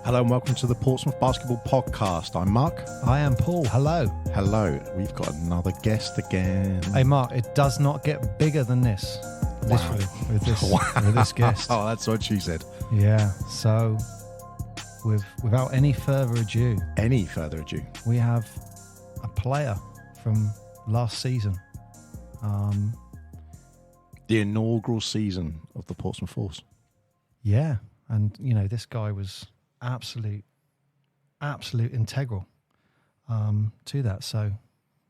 Hello and welcome to the Portsmouth Basketball Podcast. I'm Mark. I am Paul. Hello. Hello. We've got another guest again. Hey, Mark, it does not get bigger than this. Literally, with this guest. Oh, that's what she said. Yeah. So, without any further ado, we have a player from last season. The inaugural season of the Portsmouth Force. Yeah. And, you know, this guy was absolute integral to that. So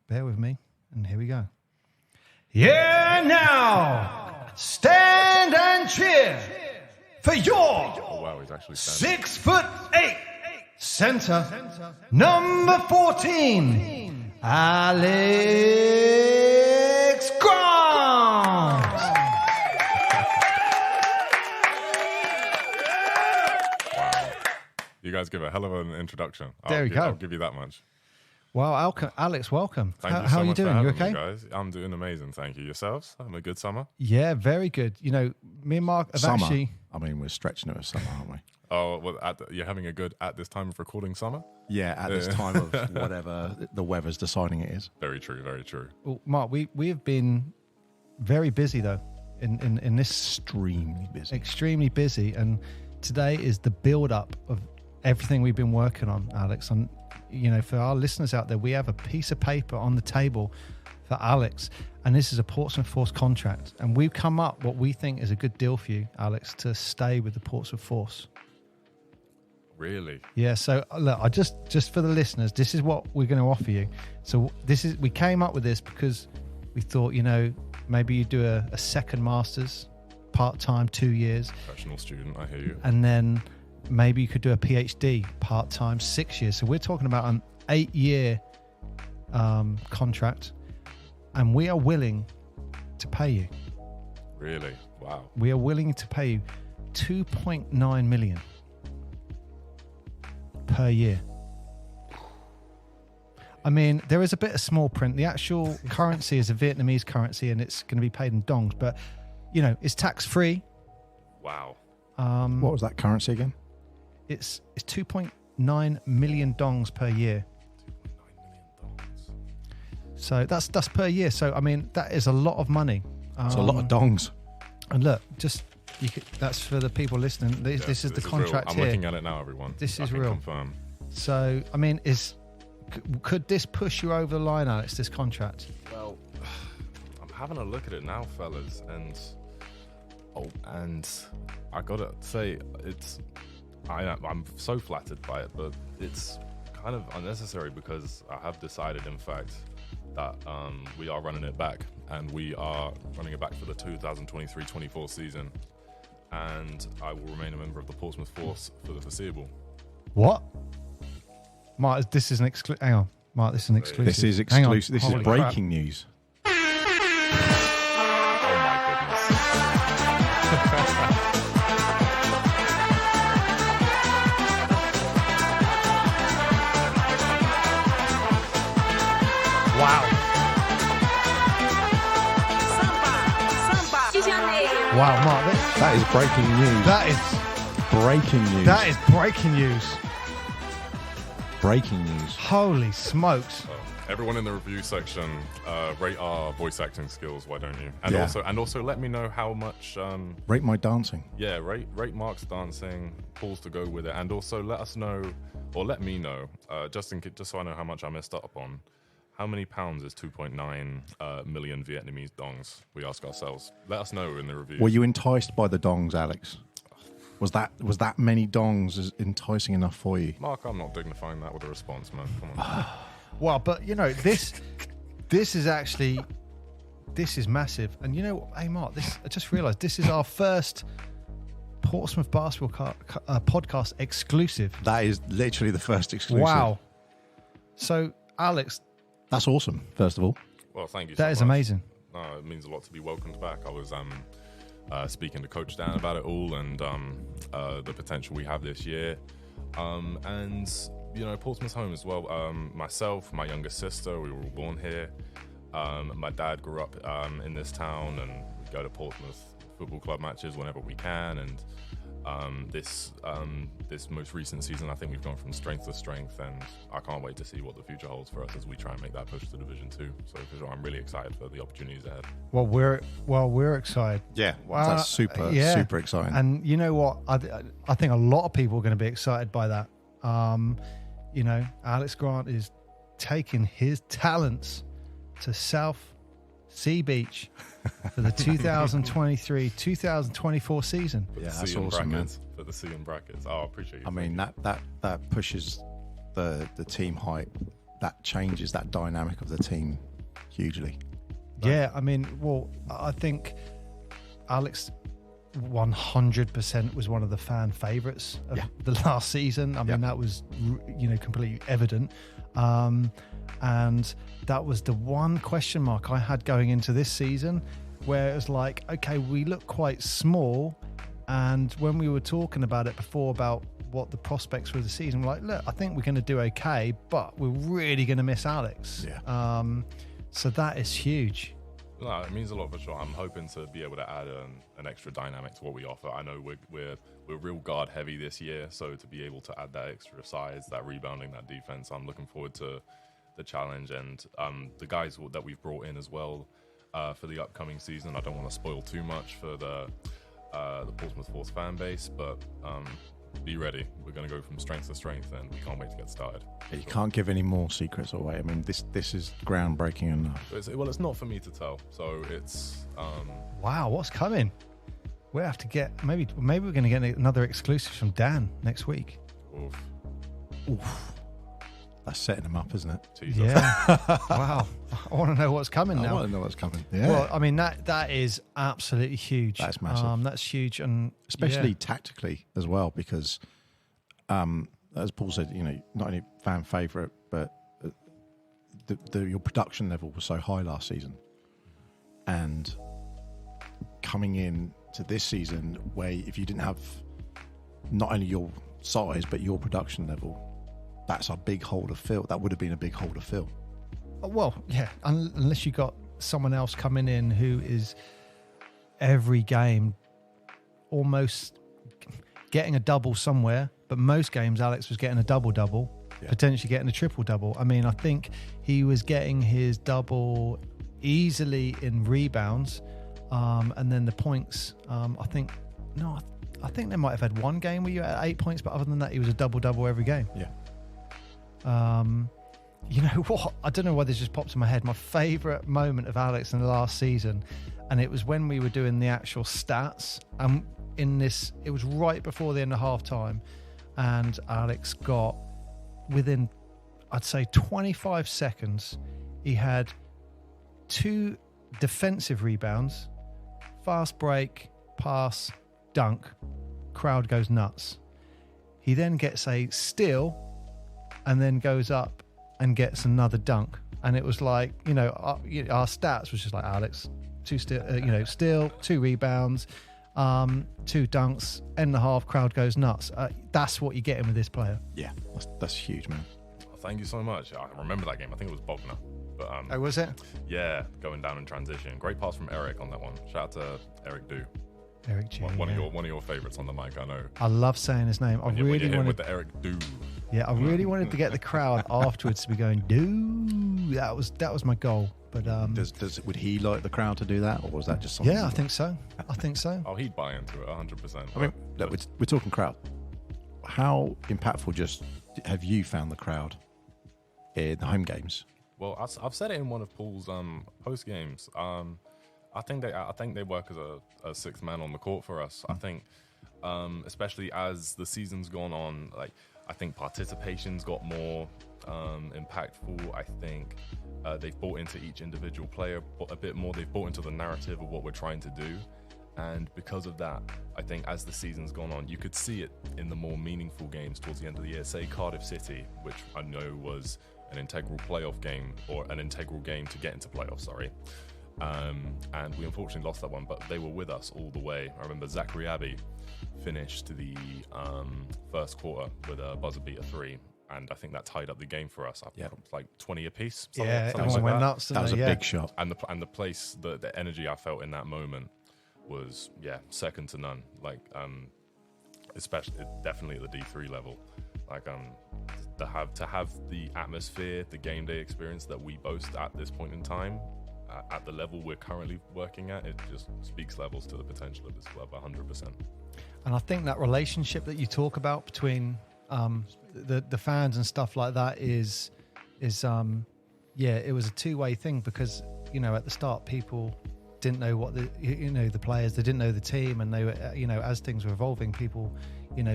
bear with me, and here we go. Yeah, now stand and cheer for your he's actually standing. 6'8" center, number 14, Alex Grant. You guys give a hell of an introduction. There we go. I'll give you that much. Well, Alex, welcome. Thank you so how are you much for doing? You having okay? me, guys? I'm doing amazing, thank you. Yourselves? Having a good summer? Yeah, very good. You know, me and Mark have actually... I mean, we're stretching it with summer, aren't we? Oh, well, you're having a good at this time of recording summer? Yeah, at this time of whatever the weather's deciding it is. Very true, very true. Well, Mark, we have been very busy, though, in this... Extremely busy. And today is the build-up of everything we've been working on, Alex. And, you know, for our listeners out there, we have a piece of paper on the table for Alex, and this is a Portsmouth Force contract. And we've come up what we think is a good deal for you, Alex, to stay with the Portsmouth Force. Really? Yeah. So look, I just for the listeners, this is what we're going to offer you. So we came up with this because we thought, you know, maybe you do a second master's, part-time, 2 years. Professional student, I hear you. And then maybe you could do a PhD part-time, 6 years. So we're talking about an 8-year contract, and we are willing to pay you. Really? Wow. We are willing to pay you $2.9 million per year. I mean, there is a bit of small print. The actual currency is a Vietnamese currency, and it's going to be paid in dongs, but, you know, it's tax-free. Wow. What was that currency again? It's 2.9 million dongs per year. So that's per year. So I mean, that is a lot of money. It's a lot of dongs. And look, that's for the people listening. This is the contract real. I'm here. looking at it now, everyone. This is I can real. Confirm. So I mean, could this push you over the line, Alex? This contract? Well, I'm having a look at it now, fellas, and I gotta say, I'm so flattered by it, but it's kind of unnecessary because I have decided, in fact, that we are running it back, and we are running it back for the 2023-24 season, and I will remain a member of the Portsmouth Force for the foreseeable. What? Mark, this is an exclusive. Hang on, Mark, this is an exclusive. This is exclusive. This is breaking news. Oh my goodness. Wow. Wow, Mark. That is breaking news. That is breaking news. That is breaking news. Breaking news. Holy smokes. Everyone in the review section, rate our voice acting skills, why don't you? And Yeah. also let me know how much Rate my dancing. yeah, rate Mark's dancing, Paul's to go with it, and also let us know, or let me know, just so I know how much I messed up on. How many pounds is 2.9 million Vietnamese dongs? We ask ourselves. Let us know in the review. Were you enticed by the dongs, Alex? Was that many dongs as enticing enough for you? Mark, I'm not dignifying that with a response, man. Come on. Well, but you know, this is massive. And you know, hey Mark, I just realised this is our first Portsmouth Basketball podcast exclusive. That is literally the first exclusive. Wow. So, Alex, that's awesome. First of all, Well, thank you. that is amazing. No, it means a lot to be welcomed back. I was speaking to Coach Dan about it all and the potential we have this year. And you know, Portsmouth's home as well. Myself, my younger sister, we were all born here. My dad grew up in this town, and we go to Portsmouth Football Club matches whenever we can. And This most recent season, I think we've gone from strength to strength, and I can't wait to see what the future holds for us as we try and make that push to Division 2. So for sure, I'm really excited for the opportunities ahead. Well, we're excited. Yeah, that's super exciting. And you know what? I think a lot of people are going to be excited by that. Alex Grant is taking his talents to South Sea Beach for the 2023-2024 season. Yeah, that's awesome, man. For the C in brackets. Oh, I appreciate you. I mean, that pushes the team height. That changes that dynamic of the team hugely. Yeah, I mean, I think Alex 100% was one of the fan favourites of the last season. I mean, that was, completely evident. And that was the one question mark I had going into this season, where it was like, okay, we look quite small. And when we were talking about it before, about what the prospects for the season, we're like, look, I think we're going to do okay, but we're really going to miss Alex. Yeah. So that is huge. No, it means a lot for sure. I'm hoping to be able to add an extra dynamic to what we offer. I know we're real guard heavy this year, so to be able to add that extra size, that rebounding, that defense, I'm looking forward to the challenge. And the guys that we've brought in as well for the upcoming season. I don't want to spoil too much for the Portsmouth Force fan base, but be ready. We're going to go from strength to strength, and we can't wait to get started. You can't give any more secrets away. I mean, this is groundbreaking enough. It's not for me to tell, so it's... Wow, what's coming? We'll have to get... Maybe we're going to get another exclusive from Dan next week. Oof. That's setting him up, isn't it? Jesus. Yeah. Wow. I want to know what's coming now. I want to know what's coming. Yeah. Well, I mean, that is absolutely huge. That's massive. That's huge. And especially tactically as well, because as Paul said, not only fan favourite, but your production level was so high last season. And coming in to this season, where if you didn't have not only your size, but your production level, that's a big hole to fill. That would have been a big hole to fill. Well, yeah, unless you got someone else coming in who is every game almost getting a double somewhere, but most games Alex was getting a double-double, potentially getting a triple-double. I mean, I think he was getting his double easily in rebounds, and then the points, I think they might have had one game where you had 8 points, but other than that, he was a double-double every game. Yeah. You know what? I don't know why this just popped in my head. My favourite moment of Alex in the last season, and it was when we were doing the actual stats. It was right before the end of half time, and Alex got within, I'd say, 25 seconds, he had 2 defensive rebounds, fast break, pass, dunk, crowd goes nuts. He then gets a steal and then goes up and gets another dunk. And it was like, our stats was just like, Alex, 2 steal, 2 rebounds, 2 dunks, end the half, crowd goes nuts. That's what you're getting with this player. Yeah, that's huge, man. Thank you so much. I remember that game. I think it was Bogner. But, oh, was it? Yeah, going down in transition. Great pass from Eric on that one. Shout out to Eric Du. Eric G. One of your favourites on the mic, I know. I love saying his name. I really wanted with the Eric Du. Yeah, I really wanted to get the crowd afterwards to be going, "Do." That was my goal. But would he like the crowd to do that, or was that just something? Yeah, I think so. Oh, he'd buy into it 100%. I mean, look, we're talking crowd. How impactful have you found the crowd in the home games? Well, I've said it in one of Paul's post games. I think they work as a sixth man on the court for us. I think, especially as the season's gone on, I think participation's got more impactful. I think they've bought into each individual player a bit more. They've bought into the narrative of what we're trying to do. And because of that, I think as the season's gone on, you could see it in the more meaningful games towards the end of the year. Say Cardiff City, which I know was an integral playoff game, or an integral game to get into playoffs, sorry. And we unfortunately lost that one, but they were with us all the way. I remember Zachary Abbey finished the first quarter with a buzzer beater 3, and I think that tied up the game for us. It was like 20 apiece. Everyone went nuts. That was a big shot. And the place, the energy I felt in that moment was second to none. especially definitely at the D3 level. Like to have the atmosphere, the game day experience that we boast at this point in time, at the level we're currently working at, it just speaks levels to the potential of this club 100%. And I think that relationship that you talk about between the fans and stuff like that is it was a two-way thing, because at the start people didn't know what the players, they didn't know the team, and they were as things were evolving, people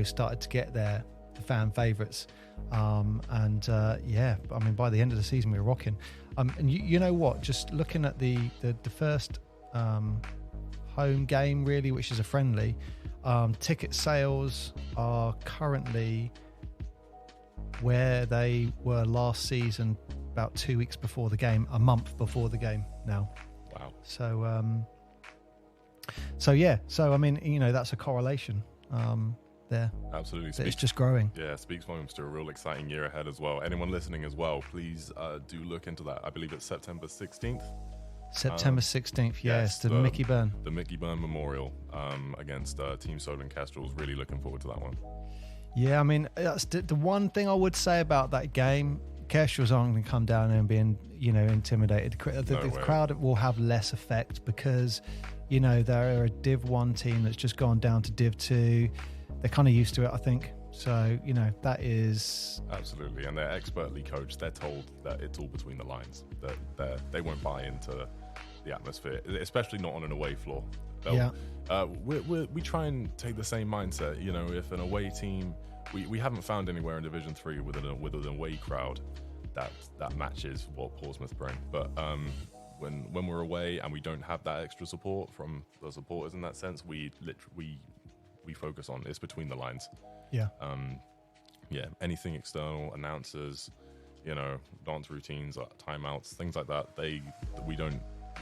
started to get the fan favorites, I mean, by the end of the season we were rocking, and you know what, just looking at the first home game really, which is a friendly, ticket sales are currently where they were last season, about 2 weeks before the game, a month before the game now. Wow. So I mean, that's a correlation there. Absolutely. It's just growing. Yeah, speaks volumes to a real exciting year ahead as well. Anyone listening as well, please do look into that. I believe it's September 16th. September 16th, yes, the Mickey Byrne. The Mickey Byrne Memorial against Team Solent Kestrels. Really looking forward to that one. Yeah, I mean, that's the one thing I would say about that game. Kestrels aren't going to come down there and be, intimidated. The crowd will have less effect because, they're a Div 1 team that's just gone down to Div 2. They're kind of used to it, I think. So, that is... Absolutely, and they're expertly coached. They're told that it's all between the lines, that they won't buy into the atmosphere, especially not on an away floor. We try and take the same mindset. If an away team... We haven't found anywhere in Division 3 with an away crowd that matches what Portsmouth bring. But when we're away and we don't have that extra support from the supporters in that sense, we focus on it's between the lines. Yeah. Anything external, announcers, dance routines, timeouts, things like that. We don't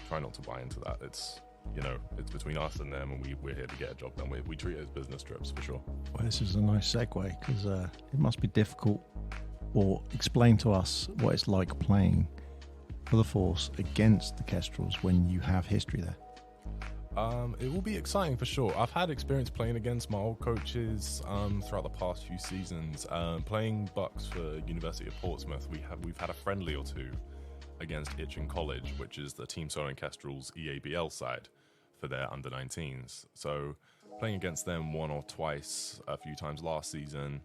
try not to buy into that. It's between us and them, and we're here to get a job done. We treat it as business trips for sure. Well, this is a nice segue, because it must be difficult, or explain to us what it's like playing for the Force against the Kestrels when you have history there. It will be exciting for sure. I've had experience playing against my old coaches throughout the past few seasons. Playing Bucks for University of Portsmouth, we've had a friendly or two against Itchen College, which is the Team Solent Kestrels EABL side for their under-19s. So playing against them one or twice, a few times last season,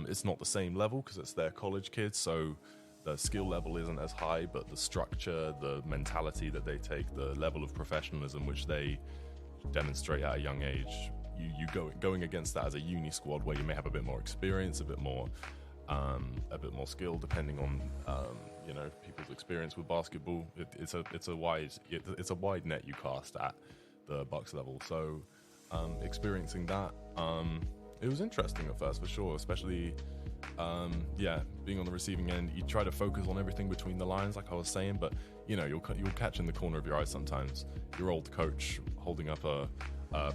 it's not the same level because it's their college kids, so the skill level isn't as high, but the structure, the mentality that they take, the level of professionalism which they demonstrate at a young age, you going against that as a uni squad where you may have a bit more experience, a bit more skill, depending on people's experience with basketball. It's a wide net you cast at the Bucks level. So experiencing that, it was interesting at first for sure, especially being on the receiving end. You try to focus on everything between the lines, like I was saying, but you'll catch in the corner of your eye sometimes your old coach holding up a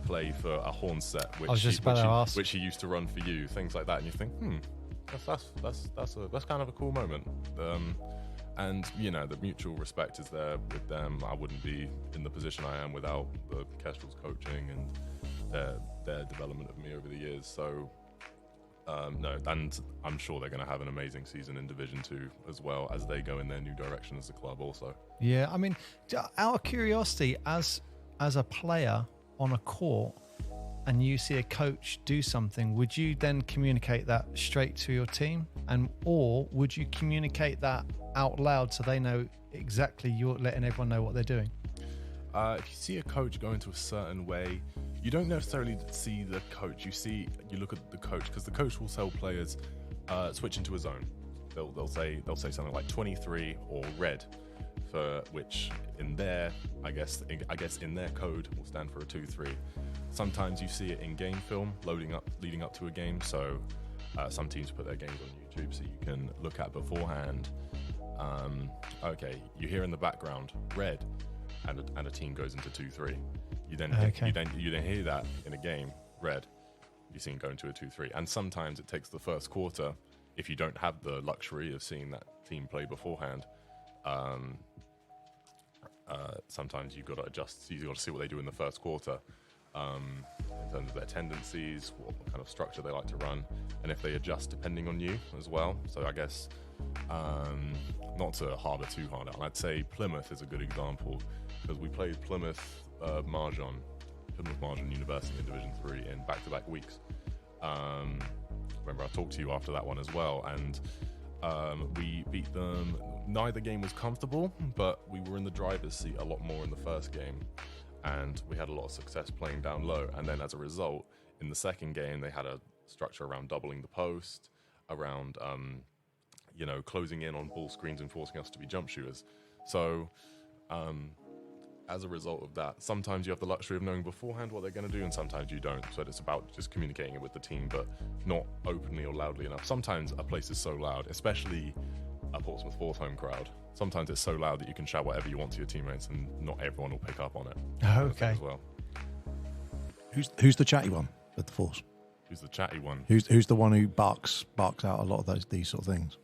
play for a horn set, which he used to run for you, things like that, and you think, that's kind of a cool moment. And the mutual respect is there with them. I wouldn't be in the position I am without the Kestrels coaching and their development of me over the years. So and I'm sure they're going to have an amazing season in Division 2 as well as they go in their new direction as a club also. Yeah, I mean, out of curiosity, as a player on a court and you see a coach do something, would you then communicate that straight to your team, or would you communicate that out loud so they know exactly, you're letting everyone know what they're doing? If you see a coach go into a certain way, you don't necessarily see the coach. You look at the coach, because the coach will tell players switch into a zone. They'll say something like 23 or red, for which in their in their code will stand for a 2-3. Sometimes you see it in game film leading up to a game. So some teams put their games on YouTube so you can look at beforehand. You hear in the background red, and a team goes into 2-3. You then hear that in a game red. You see it go into a 2-3, and sometimes it takes the first quarter. If you don't have the luxury of seeing that team play beforehand, sometimes you've got to adjust. You've got to see what they do in the first quarter. in terms of their tendencies, what kind of structure they like to run, and if they adjust depending on you as well. So I guess not to harbour too hard out, I'd say Plymouth is a good example, because we played Plymouth Marjon University in Division 3 in back-to-back weeks. Remember, I talked to you after that one as well, and we beat them. Neither game was comfortable, but we were in the driver's seat a lot more in the first game, and we had a lot of success playing down low. And then as a result, in the second game, they had a structure around doubling the post, around closing in on ball screens and forcing us to be jump shooters. So as a result of that, sometimes you have the luxury of knowing beforehand what they're going to do, and sometimes you don't. So it's about just communicating it with the team, but not openly or loudly enough. Sometimes a place is so loud, especially a Portsmouth Force home crowd. Sometimes it's so loud that you can shout whatever you want to your teammates, and not everyone will pick up on it. Okay. As well. Who's the chatty one at the Force? Who's the chatty one? Who's the one who barks out a lot of these sort of things?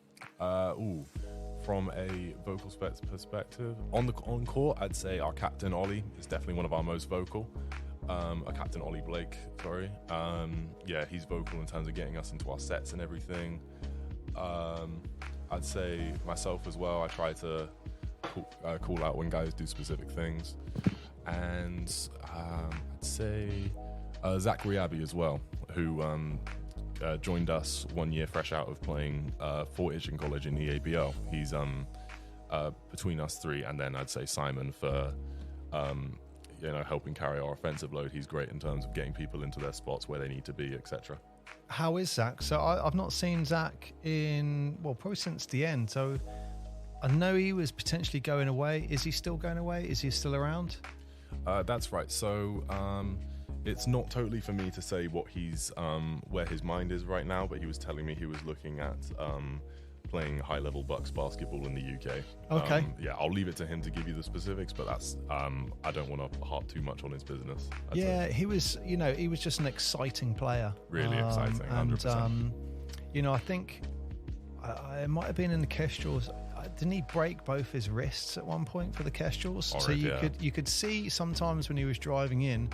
From a vocal perspective, on court, I'd say our captain Ollie is definitely one of our most vocal. Our captain Ollie Blake, sorry. He's vocal in terms of getting us into our sets and everything. I'd say myself as well. I try to call out when guys do specific things, and I'd say Zach Riabi as well, who joined us 1 year fresh out of playing Fortage in college in the EABL. He's between us three, and then I'd say Simon for helping carry our offensive load. He's great in terms of getting people into their spots where they need to be, etc. How is Zach? So I've not seen Zach in, probably since the end. So I know he was potentially going away. Is he still going away? Is he still around? That's right. So it's not totally for me to say what he's where his mind is right now, but he was telling me he was looking at playing high-level Bucks basketball in the UK. Okay. I'll leave it to him to give you the specifics, but that's I don't want to harp too much on his business. He was just an exciting player. Really exciting, 100%. I think it might have been in the Kestrels. Didn't he break both his wrists at one point for the Kestrels? So you could see sometimes when he was driving in,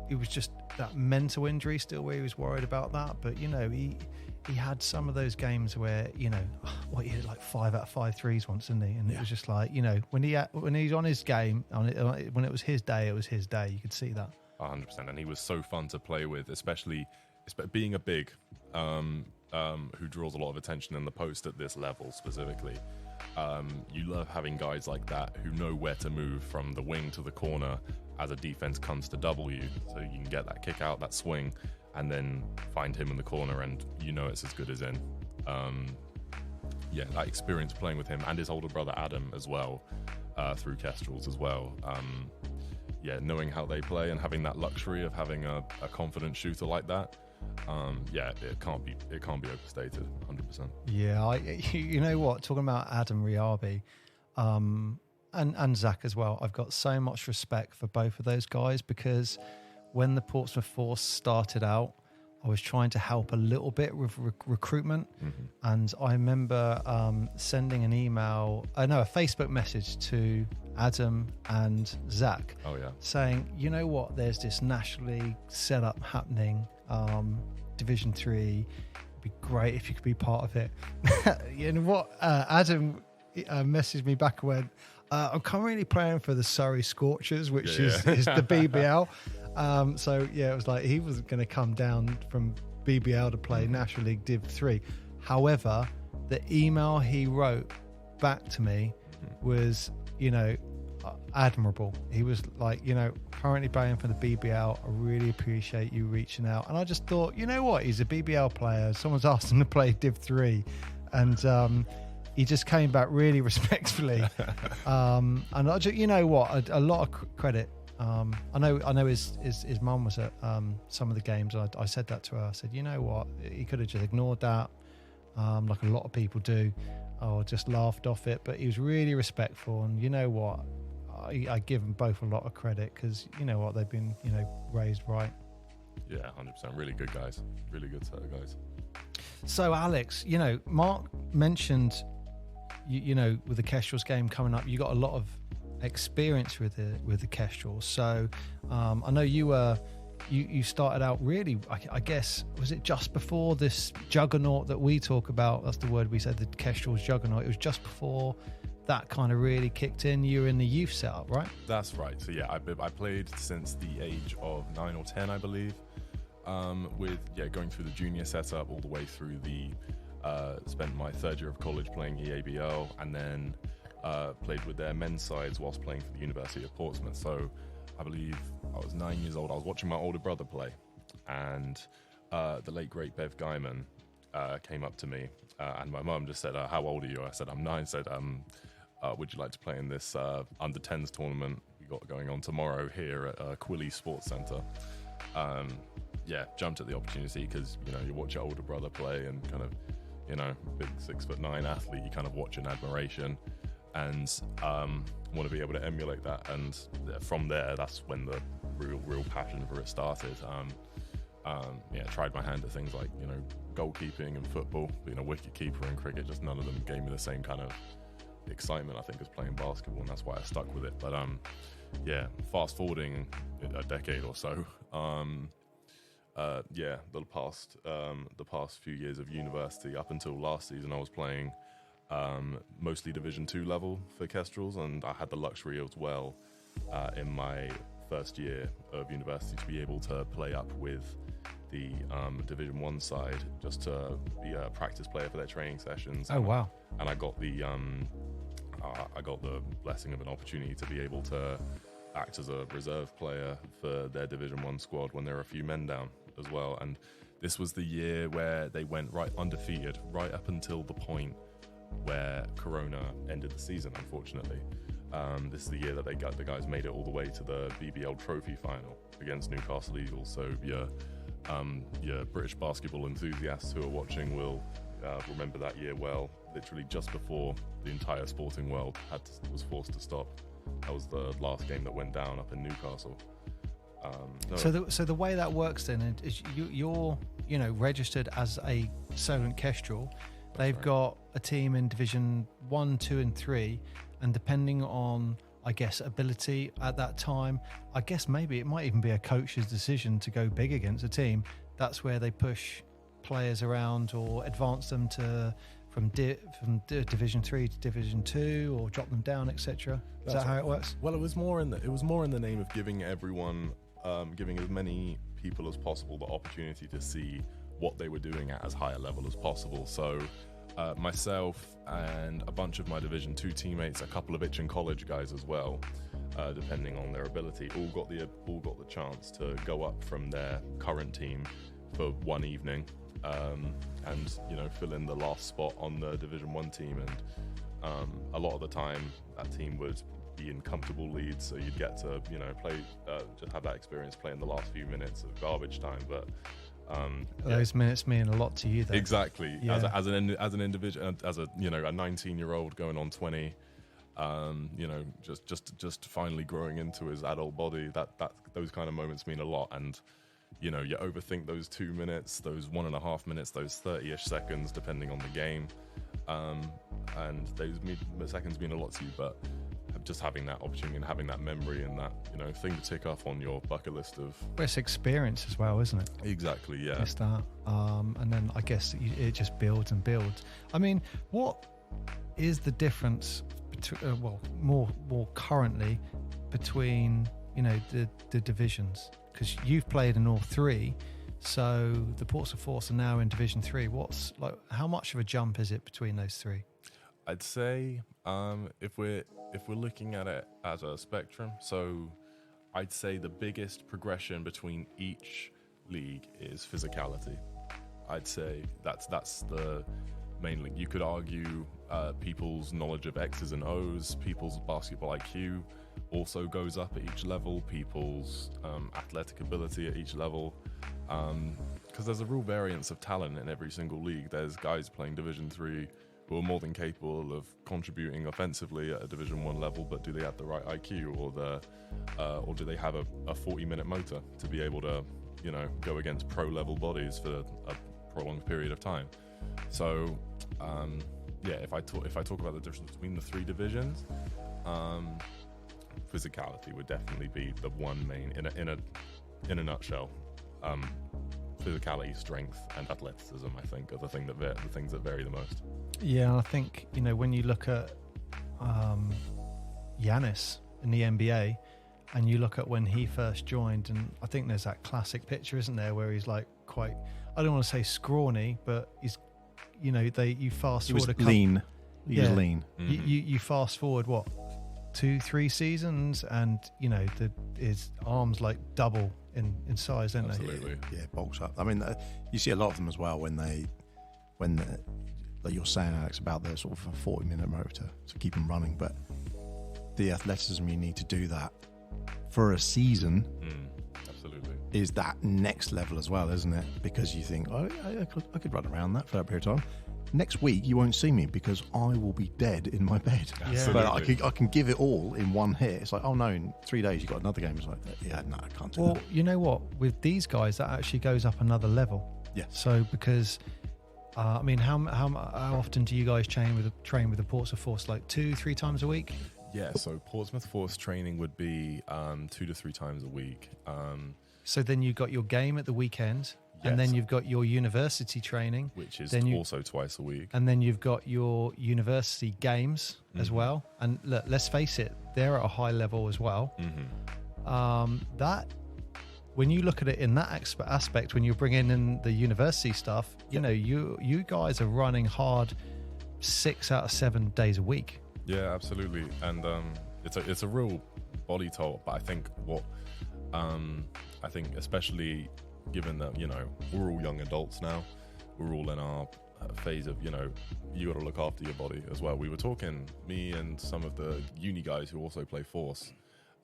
it was just that mental injury still where he was worried about that. But he had some of those games where he had like 5 out of 5 threes once, didn't he? And it was just like when he's on his game, when it was his day, it was his day. You could see that 100%. And he was so fun to play with, especially being a big who draws a lot of attention in the post at this level specifically. You love having guys like that who know where to move from the wing to the corner as a defense comes to double you, so you can get that kick out, that swing, and then find him in the corner, and it's as good as in. That experience playing with him and his older brother Adam as well, through Kestrels as well. Knowing how they play and having that luxury of having a confident shooter like that, it can't be overstated, 100%. Yeah, you know what? Talking about Adam Riabi, and Zach as well, I've got so much respect for both of those guys, because when the Portsmouth Force started out, I was trying to help a little bit with recruitment, and I remember sending an email, a Facebook message to Adam and Zach, saying, you know what, there's this National League setup happening, Division 3, it'd be great if you could be part of it. You know what, Adam messaged me back and went, I'm currently playing for the Surrey Scorchers, which is the BBL. It was like he wasn't going to come down from BBL to play National League Div 3. However, the email he wrote back to me was, admirable. He was like, currently playing for the BBL. I really appreciate you reaching out. And I just thought, you know what? He's a BBL player. Someone's asked him to play Div 3. And he just came back really respectfully. And I just, a lot of credit. I know his mum was at some of the games, and I said that to her. I said, you know what, he could have just ignored that, like a lot of people do, or just laughed off it. But he was really respectful, and you know what, I give them both a lot of credit, because you know what, they've been raised right. Yeah, 100%. Really good guys. Really good set of guys. So Alex, Mark mentioned, with the Kestrels game coming up, you got a lot of experience with the Kestrel. So I know you started out really, I guess, was it just before this juggernaut that we talk about? That's the word we said, the Kestrel's juggernaut. It was just before that kind of really kicked in. You were in the youth setup, right? That's right. So yeah, I played since the age of 9 or 10, I believe, going through the junior setup all the way through the spent my third year of college playing EABL, and then played with their men's sides whilst playing for the University of Portsmouth. So I believe I was 9 years old. I was watching my older brother play, and the late great Bev Guyman came up to me, and my mum just said, "How old are you?" I said, "I'm 9." Said, "Would you like to play in this under 10s tournament we got going on tomorrow here at Quilly Sports Centre?" Jumped at the opportunity because you watch your older brother play and kind of big 6'9" athlete. You kind of watch in admiration and want to be able to emulate that. And from there, that's when the real passion for it started. Tried my hand at things like goalkeeping and football, being a wicket keeper and cricket. Just none of them gave me the same kind of excitement, I think, as playing basketball, and that's why I stuck with it. But fast forwarding a decade or so, the past few years of university, up until last season, I was playing mostly Division 2 level for Kestrels, and I had the luxury as well in my first year of university to be able to play up with the Division 1 side, just to be a practice player for their training sessions. Oh, wow. And I got the blessing of an opportunity to be able to act as a reserve player for their Division 1 squad when there were a few men down as well. And this was the year where they went right undefeated, right up until the point where Corona ended the season, unfortunately. This is the year that the guys made it all the way to the BBL trophy final against Newcastle Eagles. So your British basketball enthusiasts who are watching will remember that year well. Literally just before the entire sporting world was forced to stop. That was the last game that went down up in Newcastle. So the way that works then is you're registered as a Solent Kestrel. They've got a team in Division 1, 2 and 3, and depending on, I guess, ability at that time, I guess maybe it might even be a coach's decision to go big against a team. That's where they push players around or advance them from Division 3 to Division 2, or drop them down, etc. Is that how it works? Well, it was more in the name of giving everyone, giving as many people as possible the opportunity to see what they were doing at as high a level as possible. So myself and a bunch of my Division 2 teammates, a couple of Itchen College guys as well, depending on their ability, all got the chance to go up from their current team for one evening, and fill in the last spot on the Division 1 team. And a lot of the time that team would be in comfortable leads, so you'd get to play, just have that experience playing the last few minutes of garbage time. But those minutes mean a lot to you, though. Exactly. Yeah. As an individual, as a 19-year-old going on 20, just finally growing into his adult body, that those kind of moments mean a lot. And you overthink those 2 minutes, those 1.5 minutes, those 30-ish seconds, depending on the game, and those seconds mean a lot to you. But just having that opportunity and having that memory and that thing to tick off on your bucket list of, it's experience as well, isn't it? Exactly, yeah. It's that, and then I guess it just builds and builds. I mean, what is the difference between, more currently between the divisions? Because you've played in all three, so the Portsmouth Force are now in Division 3. How much of a jump is it between those three? I'd say if we're looking at it as a spectrum, so I'd say the biggest progression between each league is physicality. I'd say that's the main link. You could argue people's knowledge of X's and O's, people's basketball IQ also goes up at each level, people's athletic ability at each level, because there's a real variance of talent in every single league. There's guys playing Division 3 who are more than capable of contributing offensively at a Division 1 level, but do they have the right IQ or do they have a 40-minute motor to be able to go against pro-level bodies for a prolonged period of time? So if I talk about the difference between the three divisions, physicality would definitely be the one main in a nutshell. Physicality, strength, and athleticism, I think, are the things that vary the most. Yeah, I think, when you look at Giannis in the NBA, and you look at when he first joined, and I think there's that classic picture, isn't there, where he's like quite, I don't want to say scrawny, but he's, you fast forward a couple. Lean. He was lean. Mm-hmm. You fast forward, 2-3 seasons, and his arms like double in size, don't Absolutely. they? Yeah, bulks up. I mean, you see a lot of them as well when like you're saying, Alex, about the sort of a 40-minute motor to keep them running, but the athleticism you need to do that for a season absolutely is that next level as well, isn't it? Because you think, I could run around that for that period of time. Next week you won't see me because I will be dead in my bed. Yeah. But I can give it all in one hit. It's like, oh no, in 3 days you've got another game. It's like, yeah, no, I can't do that. Well, you know what? With these guys, that actually goes up another level. Yeah. So because, I mean, how often do you guys train with the Portsmouth Force? Like 2-3 times a week? Yeah. So Portsmouth Force training would be 2 to 3 times a week. So then you've got your game at the weekend. Yes. And then you've got your university training, which is also twice a week. And then you've got your university games as well. And look, let's face it, they're at a high level as well. That, when you look at it in that aspect, when you're bringing in the university stuff, you guys are running hard 6 out of 7 days a week. Yeah, absolutely. And it's a real body toll. But I think especially given that, we're all young adults now, we're all in our phase of, you got to look after your body as well. We were talking, me and some of the uni guys who also play Force,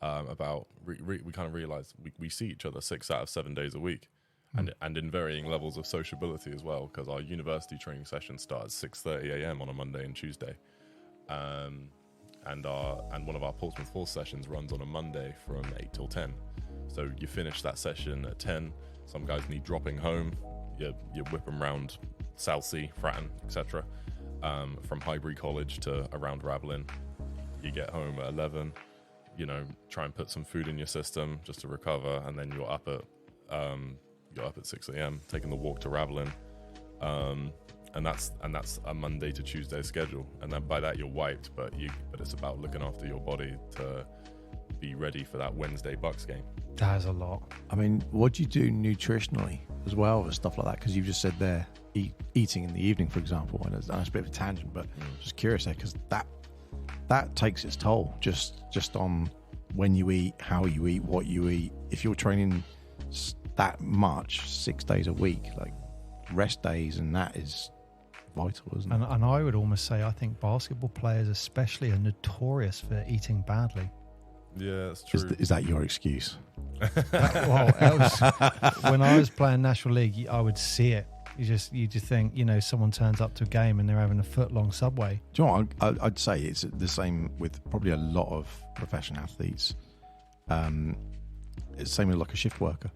about, we kind of realized we see each other 6 out of 7 days a week, and in varying levels of sociability as well, because our university training session starts 6:30 a.m. on a Monday and Tuesday. And one of our Portsmouth Force sessions runs on a Monday from 8 till 10. So you finish that session at 10. Some guys need dropping home. You whip them around Southsea, Fratton, etc. From Highbury College to around Ravelin. You get home at 11. Try and put some food in your system just to recover, and then you're up at 6 a.m. taking the walk to Ravelin. And that's a Monday to Tuesday schedule. And then by that you're wiped, but it's about looking after your body to be ready for that Wednesday Bucks game. That is a lot. I mean, what do you do nutritionally as well with stuff like that? Because you've just said there, eating in the evening, for example, and it's a bit of a tangent, but just curious there, because that takes its toll just on when you eat, how you eat, what you eat. If you're training that much 6 days a week, like rest days, and that is vital, isn't it? And I would almost say, I think basketball players especially are notorious for eating badly. Yeah, that's true. Is that your excuse? When I was playing National League, I would see it. You just think, someone turns up to a game and they're having a foot-long Subway. Do you know what? I'd say it's the same with probably a lot of professional athletes. It's the same with like a shift worker.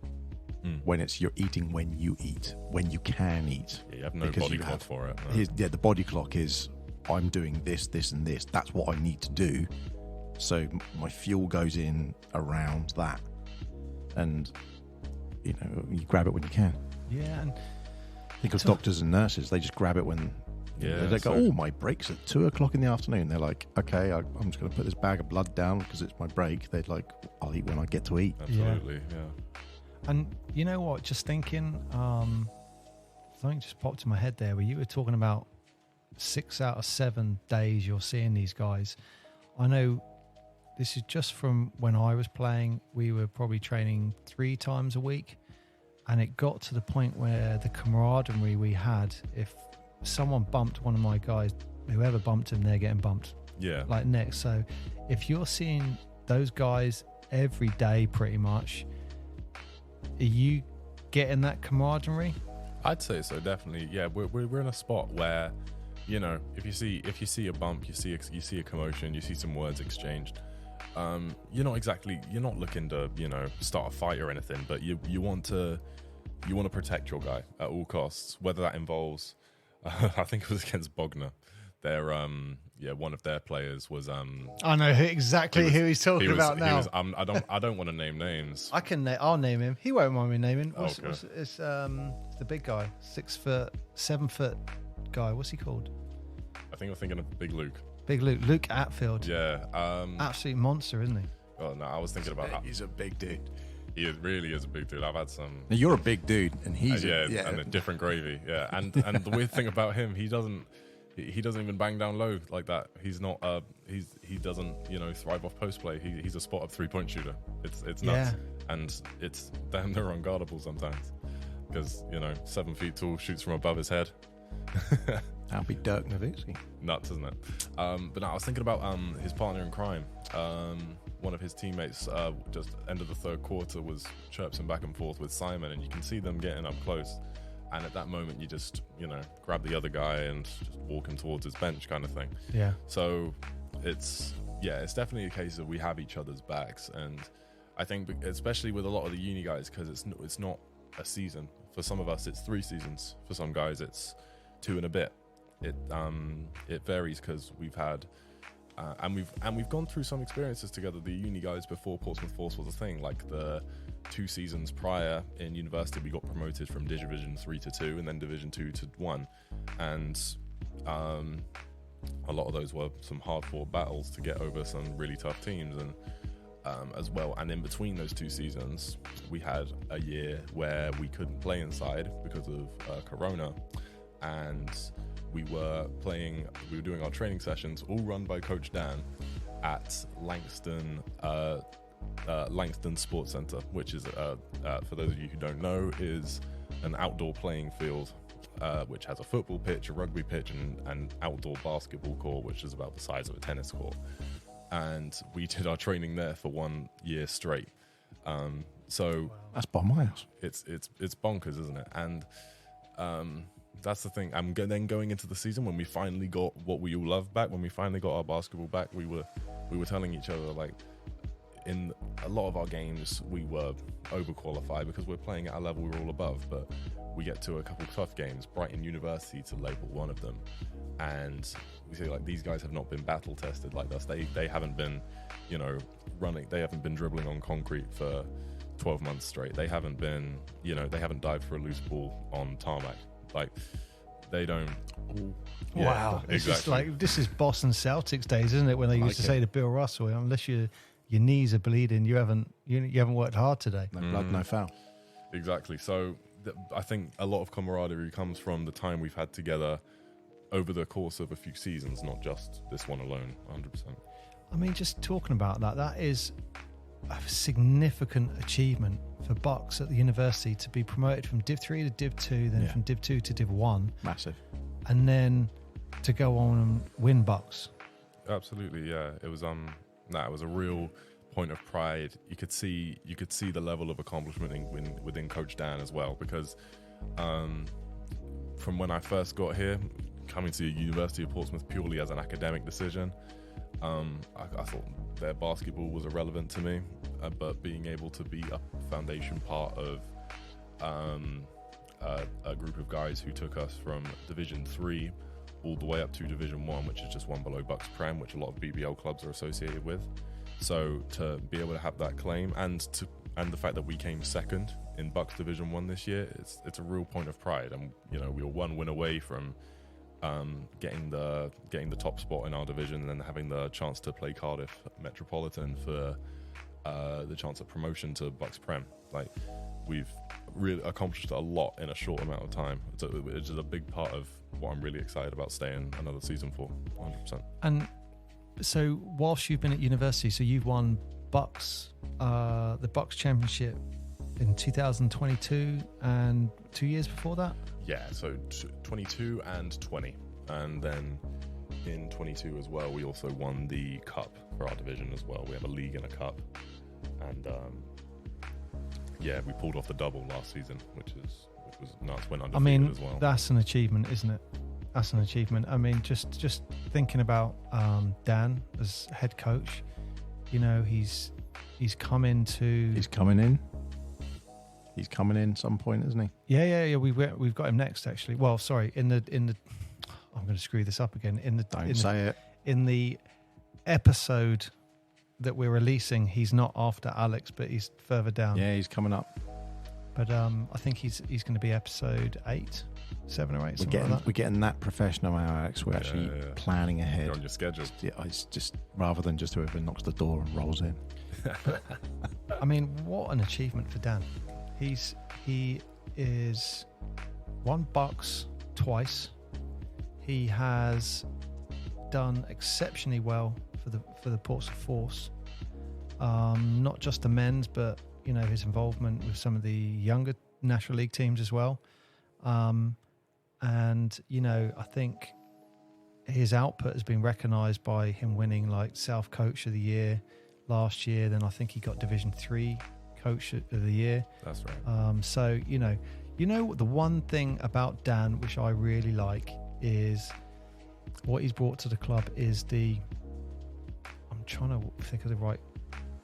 When you're eating when you eat, when you can eat. Yeah, you have no body clock for it. No. The body clock is, I'm doing this, this, and this. That's what I need to do. So my fuel goes in around that, and you grab it when you can. Yeah, and think of doctors and nurses; they just grab it when they go, "Oh, my break's at 2:00 in the afternoon." They're like, "Okay, I'm just going to put this bag of blood down because it's my break." They're like, "I'll eat when I get to eat." Absolutely, yeah. And you know what? Just thinking, something just popped in my head there where you were talking about 6 out of 7 days you're seeing these guys. I know. This is just from when I was playing. We were probably training 3 times a week, and it got to the point where the camaraderie we had, if someone bumped one of my guys, whoever bumped him, they're getting bumped. Yeah. Like next. So if you're seeing those guys every day pretty much, are you getting that camaraderie? I'd say so, definitely. Yeah, we're in a spot where, if you see a bump, you see a commotion, you see some words exchanged. You're not looking to, start a fight or anything, but you want to protect your guy at all costs, whether that involves, I think it was against Bogner. their one of their players was I know exactly who he's talking about now. I don't want to name names. I'll name him. He won't mind me naming. Okay. It's the big guy, 6 foot, 7 foot guy. What's he called? I think I'm thinking of Big Luke. Big Luke Atfield. Yeah. Absolute monster, isn't he? Oh no, I was thinking about. He's a big dude. He really is a big dude. I've had some. Now, you're a big dude, and he's and a different gravy. Yeah, and the weird thing about him, he doesn't even bang down low like that. He's not. He doesn't thrive off post play. He's a spot up 3-point shooter. It's nuts, and it's damn near unguardable sometimes because 7 feet tall, shoots from above his head. That'll be Dirk Nowitzki. Nuts, isn't it? But no, I was thinking about his partner in crime. One of his teammates, just end of the third quarter, was chirping back and forth with Simon, and you can see them getting up close. And at that moment, you just, grab the other guy and just walk him towards his bench, kind of thing. Yeah. So it's definitely a case of we have each other's backs, and I think especially with a lot of the uni guys, because it's not a season. For some of us, it's 3 seasons. For some guys, it's 2 and a bit. It varies because we've had. And we've gone through some experiences together. The uni guys before Portsmouth Force was a thing. Like the 2 seasons prior in university, we got promoted from Division 3 to 2, and then Division 2 to 1. And a lot of those were some hard-fought battles to get over some really tough teams, and as well. And in between those 2 seasons, we had a year where we couldn't play inside because of Corona, and we were doing our training sessions, all run by Coach Dan, at Langston Sports Centre, which is, for those of you who don't know, is an outdoor playing field, which has a football pitch, a rugby pitch, and outdoor basketball court, which is about the size of a tennis court. And we did our training there for 1 year straight. So that's by my house. It's bonkers, isn't it? And that's the thing. Then going into the season, when we finally got what we all love back, when we finally got our basketball back, we were telling each other, like, in a lot of our games we were overqualified because we're playing at a level we're all above, but we get to a couple of tough games, Brighton University to label one of them, and we say, like, these guys have not been battle tested like us. They haven't been running, they haven't been dribbling on concrete for 12 months straight. They haven't been they haven't dived for a loose ball on tarmac. Like, they don't. Wow, exactly. This is Boston Celtics days, isn't it? When they used to say to Bill Russell, unless your knees are bleeding, you haven't worked hard today. No blood, no foul. Exactly. So I think a lot of camaraderie comes from the time we've had together over the course of a few seasons, not just this one alone. 100%. I mean, just talking about that is a significant achievement for Bucks at the university to be promoted from Div 3 to Div 2, then from Div 2 to Div 1. Massive. And then to go on and win Bucks. Absolutely, yeah. It was it was a real point of pride. You could see the level of accomplishment within Coach Dan as well, because from when I first got here, coming to the University of Portsmouth purely as an academic decision, I thought their basketball was irrelevant to me, but being able to be a foundation part of a group of guys who took us from Division 3 all the way up to Division 1, which is just one below Bucks Prem, which a lot of BBL clubs are associated with. So to be able to have that claim, and the fact that we came second in Bucks Division 1 this year, it's a real point of pride. And we were 1 win away from getting the top spot in our division, and then having the chance to play Cardiff Metropolitan for the chance of promotion to Bucks Prem. Like, we've really accomplished a lot in a short amount of time. It's just a big part of what I'm really excited about staying another season for, 100%. And so whilst you've been at university, so you've won Bucks, the Bucks Championship in 2022 and 2 years before that? Yeah, so 22 and 20. And then in 22 as well, we also won the cup for our division as well. We have a league and a cup. And we pulled off the double last season, which was nuts. Went undefeated as well. That's an achievement, isn't it? That's an achievement. I mean, just thinking about Dan as head coach, he's coming in. He's coming in some point, isn't he? Yeah. We've got him next, actually. Well, sorry, in the I'm going to screw this up again. Don't say it. In the episode that we're releasing, he's not after Alex, but he's further down. Yeah, he's coming up. But I think he's going to be episode 7 or 8. We're getting that professional now, Alex. We're actually planning ahead. You're on your schedule. It's just rather than just whoever knocks the door and rolls in. I mean, what an achievement for Dan. He is won Bucks twice. He has done exceptionally well for the Portsmouth Force. Not just the men's, but his involvement with some of the younger National League teams as well. And I think his output has been recognised by him winning like South Coach of the Year last year. Then I think he got Division 3 Coach of the Year. That's right. So the one thing about Dan which I really like is what he's brought to the club is I'm trying to think of the right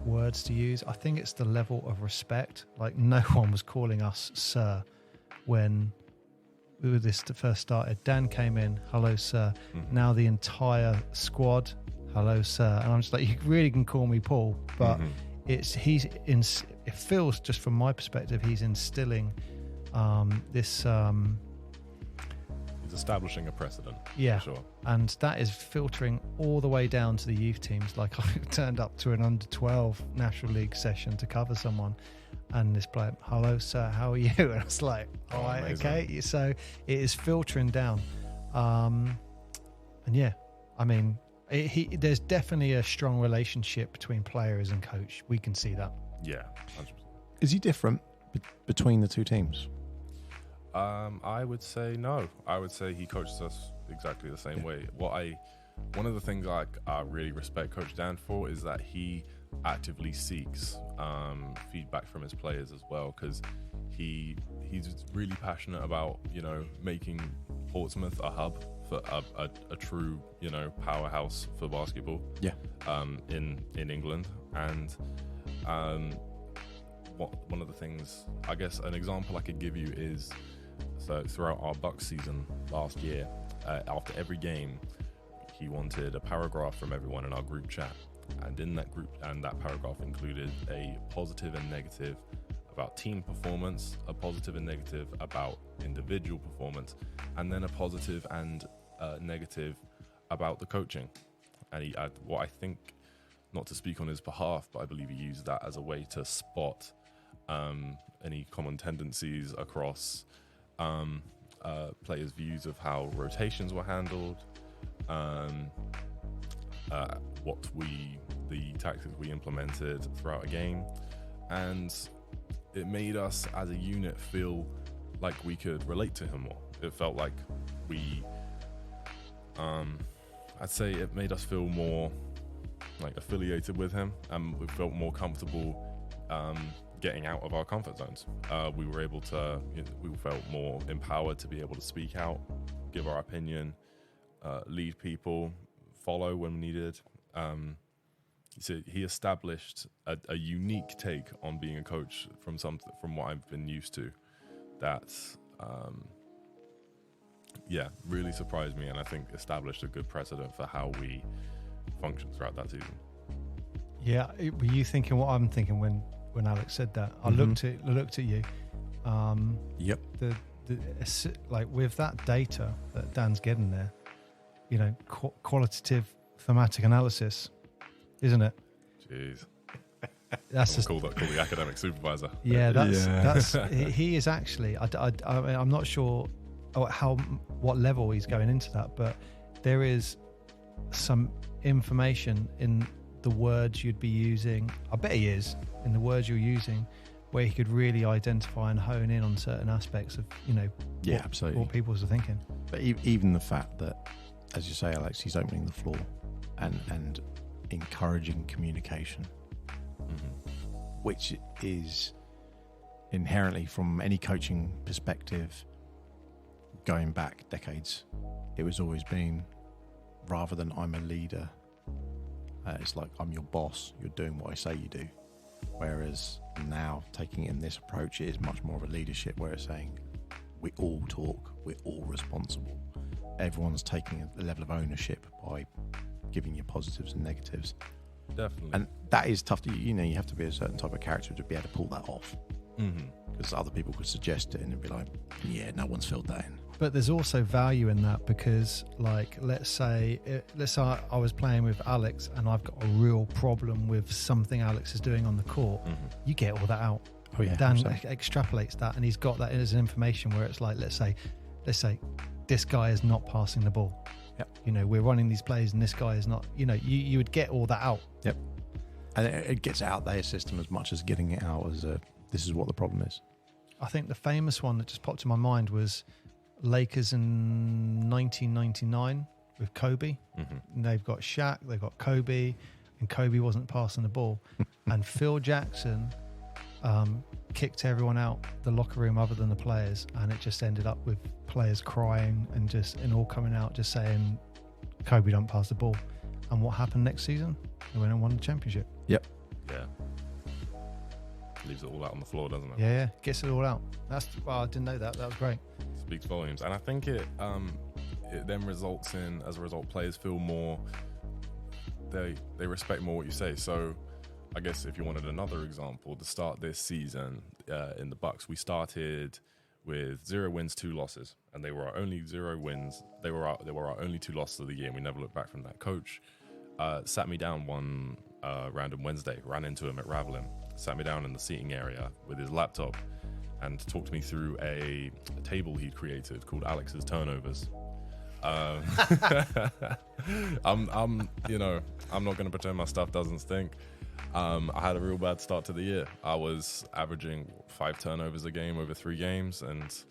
words to use. I think it's the level of respect. Like, no one was calling us sir when this first started. Dan came in, hello sir. Mm-hmm. Now the entire squad, hello sir. And I'm just like, you really can call me Paul, but it feels, just from my perspective, he's instilling this He's establishing a precedent. Yeah, for sure. And that is filtering all the way down to the youth teams. Like, I turned up to an under 12 National League session to cover someone, and this player, hello sir, how are you? And I was like, all right, okay. So it is filtering down, and yeah, I mean, there's definitely a strong relationship between players and coach. We can see that. Yeah, 100%. Is he different between the two teams? I would say no. I would say he coaches us exactly the same way. One of the things I really respect Coach Dan for is that he actively seeks feedback from his players as well, because he's really passionate about making Portsmouth a hub for a true powerhouse for basketball. Yeah. In England, and one of the things, I guess, an example I could give you is, so throughout our Bucks season last year, after every game, he wanted a paragraph from everyone in our group chat, and in that group, and that paragraph included a positive and negative about team performance, a positive and negative about individual performance, and then a positive and negative about the coaching. And what I think, not to speak on his behalf, but I believe he used that as a way to spot any common tendencies across players' views of how rotations were handled, the tactics we implemented throughout a game, and it made us as a unit feel like we could relate to him more. It felt like I'd say it made us feel more like affiliated with him, and we felt more comfortable getting out of our comfort zones. We were able to, we felt more empowered to be able to speak out, give our opinion, lead people, follow when needed. So he established a unique take on being a coach from what I've been used to. That really surprised me, and I think established a good precedent for how we function throughout that season. Yeah, were you thinking what I'm thinking when Alex said that? I looked at you. Yep. Like, with that data that Dan's getting there, qualitative thematic analysis, isn't it? Jeez. That's just call the academic supervisor. Yeah, that's he is actually. I'm not sure what level he's going into that, but there is some information in the words you'd be using. I bet he is in the words you're using, where he could really identify and hone in on certain aspects of absolutely, what people are thinking. But even the fact that, as you say, Alex, he's opening the floor and encouraging communication, which is inherently, from any coaching perspective, going back decades, it was always been, rather than I'm a leader, it's like I'm your boss, you're doing what I say you do. Whereas now, taking it in this approach, it is much more of a leadership where it's saying we all talk, we're all responsible, everyone's taking a level of ownership by giving you positives and negatives. Definitely. And that is tough to, you have to be a certain type of character to be able to pull that off. Because other people could suggest it and it'd be like, yeah, no one's filled that in. But there's also value in that because, like, let's say I was playing with Alex and I've got a real problem with something Alex is doing on the court. You get all that out. Oh, yeah, Dan 100%. extrapolates that, and he's got that as information where it's like, let's say this guy is not passing the ball. Yep. We're running these plays and this guy is not. You would get all that out. Yep. And it gets out their system as much as getting it out as this is what the problem is. I think the famous one that just popped in my mind was Lakers in 1999 with Kobe. And they've got Shaq, they've got Kobe, and Kobe wasn't passing the ball. And Phil Jackson kicked everyone out the locker room other than the players, and it just ended up with players crying and all coming out just saying Kobe don't pass the ball. And what happened next season? They went and won the championship. Yep. Yeah. Leaves it all out on the floor, doesn't it? Yeah, gets it all out. I didn't know that. That was great. Speaks volumes. And I think it then results in, as a result, players feel more, they respect more what you say. So I guess if you wanted another example, to start this season in the Bucks, we started with 0 wins, 2 losses, and they were our only 0 wins. They were our only 2 losses of the year, and we never looked back from that. Coach sat me down one random Wednesday, ran into him at Ravelin, sat me down in the seating area with his laptop, and talked me through a table he'd created called Alex's Turnovers. I'm not going to pretend my stuff doesn't stink. I had a real bad start to the year. I was averaging 5 turnovers a game over 3 games, and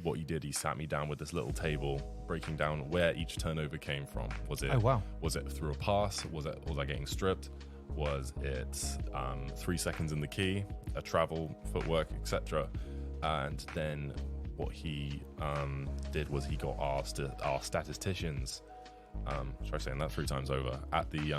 what he did, he sat me down with this little table, breaking down where each turnover came from. Was it Was it through a pass? Was I getting stripped? Was it 3 seconds in the key, a travel, footwork, etc.? And then what he did was he got our statisticians, try saying that 3 times over, at the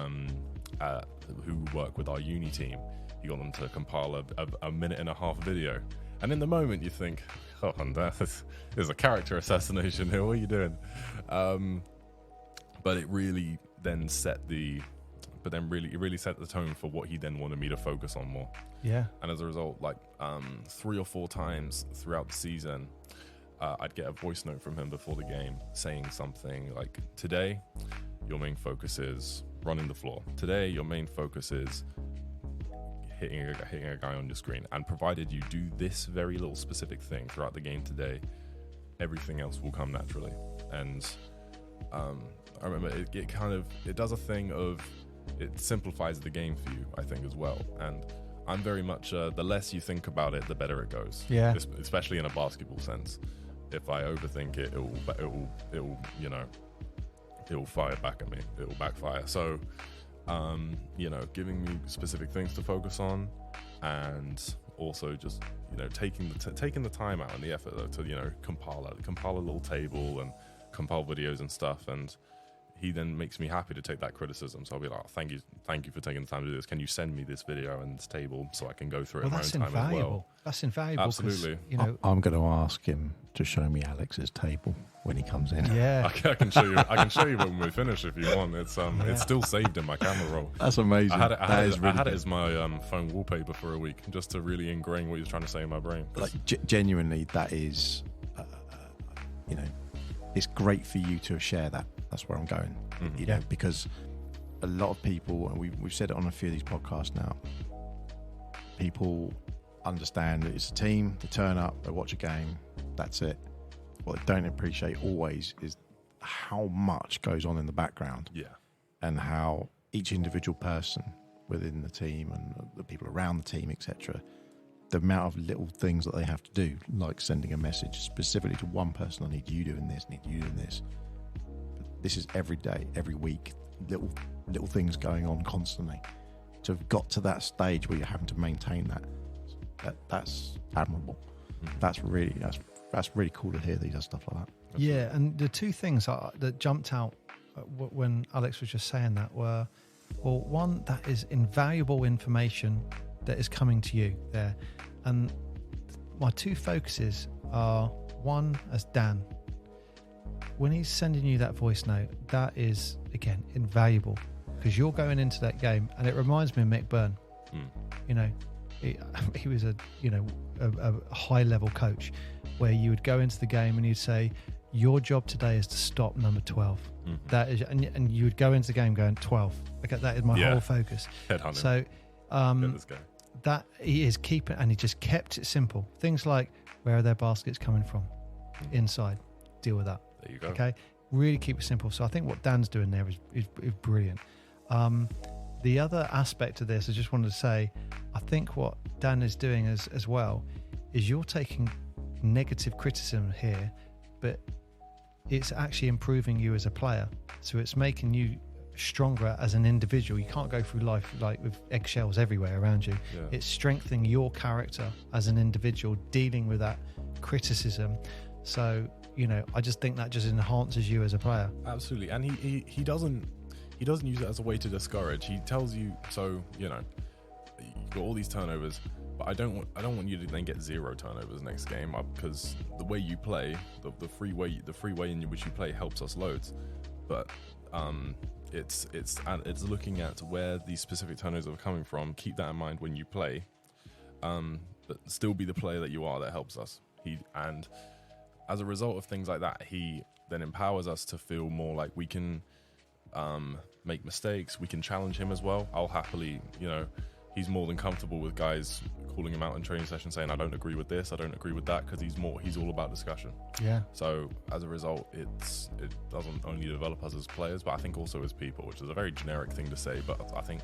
who work with our uni team. He got them to compile a minute and a half video. And in the moment you think, oh, and there's a character assassination here. What are you doing? But it really then set the tone for what he then wanted me to focus on more. Yeah. And as a result, 3 or 4 times throughout the season, I'd get a voice note from him before the game saying something like, today, your main focus is running the floor. Today, your main focus is hitting a guy on your screen. And provided you do this very little specific thing throughout the game today, everything else will come naturally. And I remember it does a thing of, it simplifies the game for you, I think, as well. And I'm very much the less you think about it, the better it goes. Yeah. Especially in a basketball sense. If I overthink it, it'll fire back at me. It'll backfire. So, giving me specific things to focus on, and also just taking the time out and the effort to compile a little table and compile videos and stuff. And he then makes me happy to take that criticism. So I'll be like, thank you for taking the time to do this. Can you send me this video and this table so I can go through it in my own time as well? That's invaluable. Absolutely. I'm going to ask him to show me Alex's table when he comes in. Yeah. I can show you. I can show you when we finish if you want. It's It's still saved in my camera roll. That's amazing. I had it as my phone wallpaper for a week just to really ingrain what he was trying to say in my brain. Genuinely, that is, it's great for you to share that. That's where I'm going. Mm-hmm. Because a lot of people, and we've said it on a few of these podcasts now, people understand that it's a team, they turn up, they watch a game, that's it. What they don't appreciate always is how much goes on in the background. Yeah. And how each individual person within the team and the people around the team, etc., the amount of little things that they have to do, like sending a message specifically to one person, I need you doing this, need you doing this. This is every day, every week, little things going on constantly. To have got to that stage where you're having to maintain that's admirable. Mm-hmm. That's really cool to hear that he does stuff like that. Yeah, and the 2 things that jumped out when Alex was just saying that were, well, one, that is invaluable information that is coming to you there. And my 2 focuses are, one, as Dan, when he's sending you that voice note, that is, again, invaluable, because you're going into that game, and it reminds me of Mick Byrne. You know, he was a high level coach, where you would go into the game and you'd say, your job today is to stop number 12. That is, and you would go into the game going 12. Okay, that is my whole focus. Headhunting. So This guy. that he is keeping, and he just kept it simple. Things like, where are their baskets coming from? Inside. Deal with that. There you go. Okay, really keep it simple. So I think what Dan's doing there is brilliant. The other aspect of this, I just wanted to say, I think what Dan is doing as well is you're taking negative criticism here, but it's actually improving you as a player. So it's making you stronger as an individual. You can't go through life like with eggshells everywhere around you. Yeah. It's strengthening your character as an individual, dealing with that criticism. So, you know, I just think that just enhances you as a player. Absolutely. And he doesn't use it as a way to discourage. He tells you, so, you know, you've got all these turnovers, but I don't want you to then get 0 turnovers next game, because the way you play, the free way in which you play helps us loads. But it's looking at where these specific turnovers are coming from. Keep that in mind when you play, but still be the player that you are. That helps us. And as a result of things like that, he then empowers us to feel more like we can make mistakes. We can challenge him as well. I'll happily, you know, he's more than comfortable with guys calling him out in training session, saying, I don't agree with this, I don't agree with that, because he's all about discussion. Yeah. So as a result, it doesn't only develop us as players, but I think also as people, which is a very generic thing to say, but I think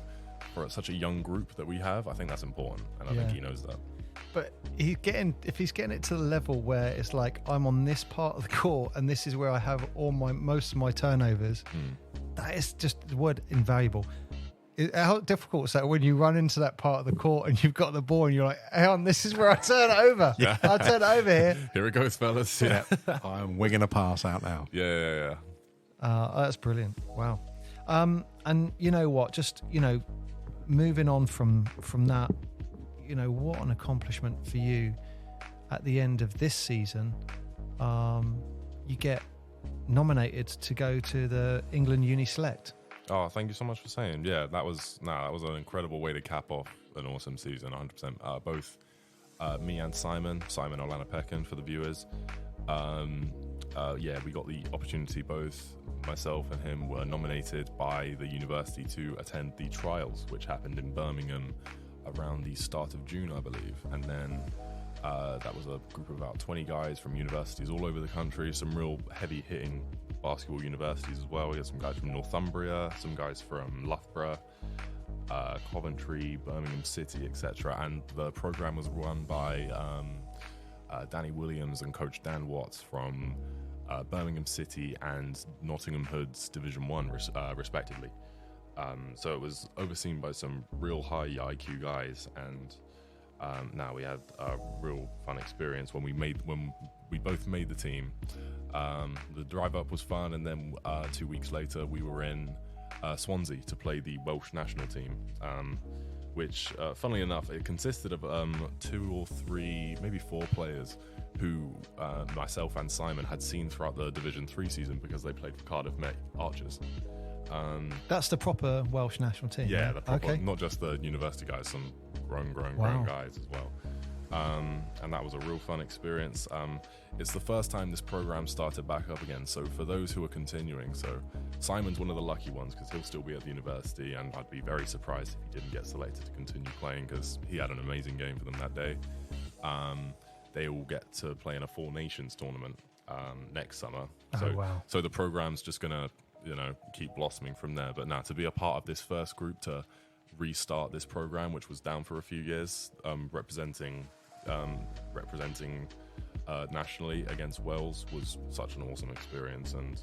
for such a young group that we have, I think that's important, and I think he knows that. But if he's getting it to the level where it's like, I'm on this part of the court and this is where I have most of my turnovers, that is just the word invaluable. How difficult is that when you run into that part of the court and you've got the ball and you're like, hang on, this is where I turn it over. I'll turn it over here. Here it goes, fellas. Yeah. I'm winging a pass out now. Yeah. That's brilliant. Wow. And you know what? Just, you know, moving on from that, you know, what an accomplishment for you at the end of this season. You get nominated to go to the England Uni Select. Oh, thank you so much for saying. Yeah, that was an incredible way to cap off an awesome season, 100%. Both me and Simon Olanapekin for the viewers. We got the opportunity, both myself and him were nominated by the university to attend the trials, which happened in Birmingham around the start of June, I believe. And then that was a group of about 20 guys from universities all over the country, some real heavy-hitting basketball universities as well. We had some guys from Northumbria, some guys from Loughborough, Coventry, Birmingham City, etc. And the program was run by Danny Williams and Coach Dan Watts from Birmingham City and Nottingham Hood's Division 1, respectively. So it was overseen by some real high IQ guys, and now we had a real fun experience when we both made the team. The drive up was fun, and then 2 weeks later we were in Swansea to play the Welsh national team, which funnily enough, it consisted of 2 or 3, maybe 4 players who myself and Simon had seen throughout the Division 3 season because they played for Cardiff Met Archers. That's the proper Welsh national team. Yeah, the proper, not just the university guys, some grown guys as well. And that was a real fun experience. It's the first time this program started back up again, so for those who are continuing, so Simon's one of the lucky ones because he'll still be at the university, and I'd be very surprised if he didn't get selected to continue playing because he had an amazing game for them that day. They all get to play in a 4 Nations tournament next summer. So the program's just gonna, keep blossoming from there. But now to be a part of this first group to restart this program, which was down for a few years, representing nationally against Wales, was such an awesome experience, and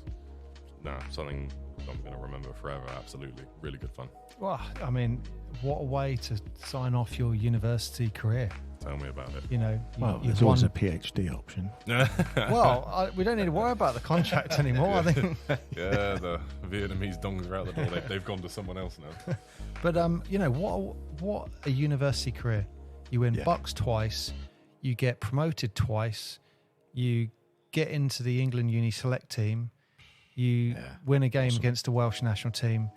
something I'm going to remember forever. Absolutely, really good fun. Well, I mean, what a way to sign off your university career. Tell me about it. There's always a PhD option. Well, we don't need to worry about the contract anymore. I think. Yeah, the Vietnamese dongs are out the door. They've gone to someone else now. But what a university career! You win Bucks twice, you get promoted twice, you get into the England Uni Select team, you win a game against the Welsh national team.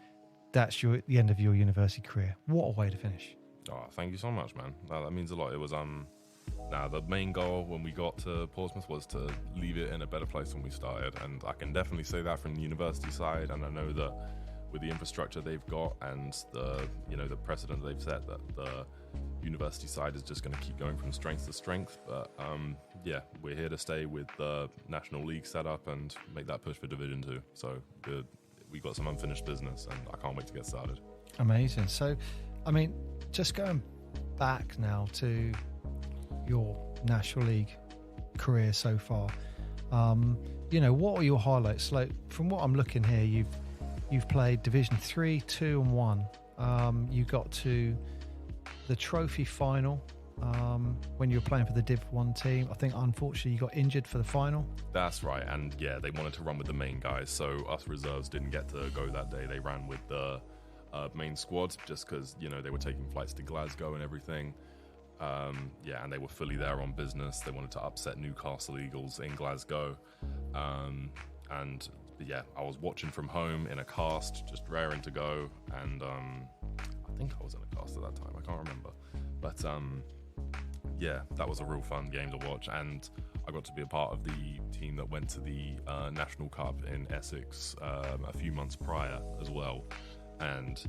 That's the end of your university career. What a way to finish. Oh, thank you so much, man. That means a lot. It was the main goal when we got to Portsmouth was to leave it in a better place than we started, and I can definitely say that from the university side. And I know that with the infrastructure they've got and the precedent they've set, that the university side is just going to keep going from strength to strength. But we're here to stay with the National League setup and make that push for Division 2. So we got some unfinished business, and I can't wait to get started. Amazing. So, I mean, just going back now to your National League career so far, what are your highlights? Like, from what I'm looking here, you've played Division 3, 2 and 1. You got to the trophy final when you were playing for the Div 1 team. I think, unfortunately, you got injured for the final. That's right. And they wanted to run with the main guys, so us reserves didn't get to go that day. They ran with the main squad just because, they were taking flights to Glasgow and everything. And they were fully there on business. They wanted to upset Newcastle Eagles in Glasgow. I was watching from home in a cast, just raring to go. And I think I was in a cast at that time. I can't remember. But that was a real fun game to watch. And I got to be a part of the team that went to the National Cup in Essex a few months prior as well. And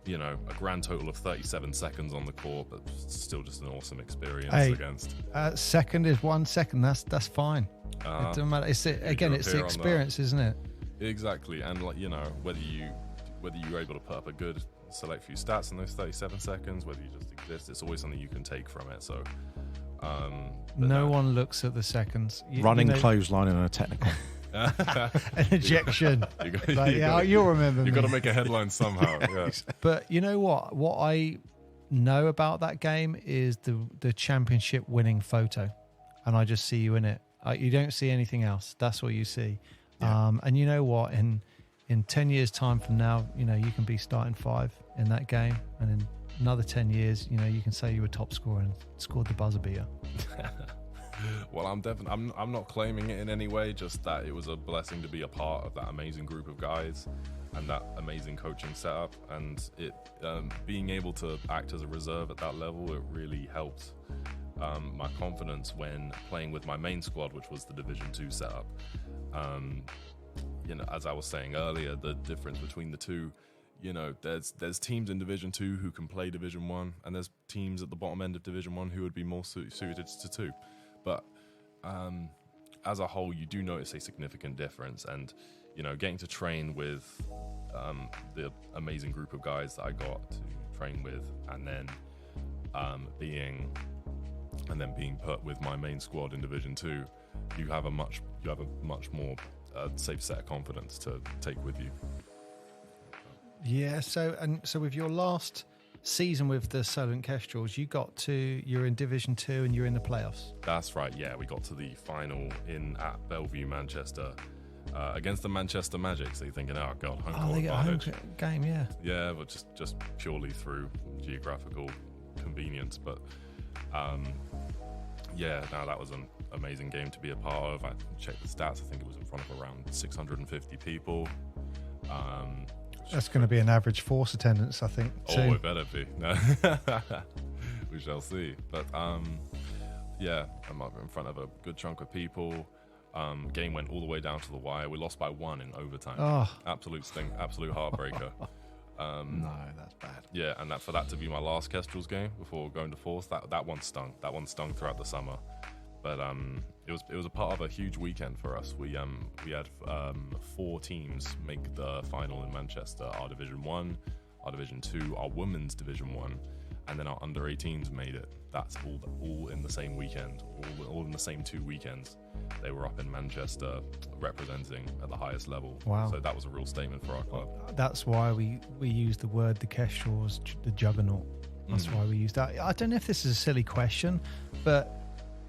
a grand total of 37 seconds on the court, but still just an awesome experience against. Second is 1 second. That's fine. It doesn't matter. It's the experience, isn't it? Exactly. And whether you're able to put up a good select few stats in those 37 seconds, whether you just exist, it's always something you can take from it. So no one looks at the seconds. Running clothesline and a technical. An ejection. You'll remember. You've got to make a headline somehow. Yeah. But you know what? What I know about that game is the championship winning photo, and I just see you in it. You don't see anything else. That's what you see. Yeah. And you know what? In 10 years' time from now, you can be starting 5 in that game, and in another 10 years, you can say you were top scorer and scored the buzzer beater. Well, I'm not claiming it in any way, just that it was a blessing to be a part of that amazing group of guys and that amazing coaching setup, and it being able to act as a reserve at that level, it really helped my confidence when playing with my main squad, which was the Division 2 setup. As I was saying earlier, the difference between the two, there's teams in Division 2 who can play Division 1, and there's teams at the bottom end of Division 1 who would be more suited to 2. But as a whole, you do notice a significant difference. And, getting to train with the amazing group of guys that I got to train with, and then being put with my main squad in Division 2, you have a much more safe set of confidence to take with you. Yeah. So with your last season with the Solent Kestrels, you're in Division 2 and you're in the playoffs. That's right. Yeah, we got to the final at Bellevue, Manchester, against the Manchester Magic. So you're thinking, oh god, home court they get advantage. A home game, yeah. Yeah, but just purely through geographical convenience. But that was an amazing game to be a part of. I checked the stats. I think it was in front of around 650 people. That's going to be an average Force attendance, I think. Oh, it better be. No. We shall see. But I'm up in front of a good chunk of people. Game went all the way down to the wire. We lost by 1 in overtime. Oh. Absolute stink, absolute heartbreaker. No, that's bad. Yeah, and for that to be my last Kestrels game before going to Force, that one stung. That one stung throughout the summer. But it was a part of a huge weekend for us. We had 4 teams make the final in Manchester. Our Division 1, our Division 2, our Women's Division 1, and then our Under-18s made it. That's all in the same weekend, all in the same 2 weekends. They were up in Manchester representing at the highest level. Wow. So that was a real statement for our club. That's why we use the word the Kestrels, the juggernaut. That's why we use that. I don't know if this is a silly question, but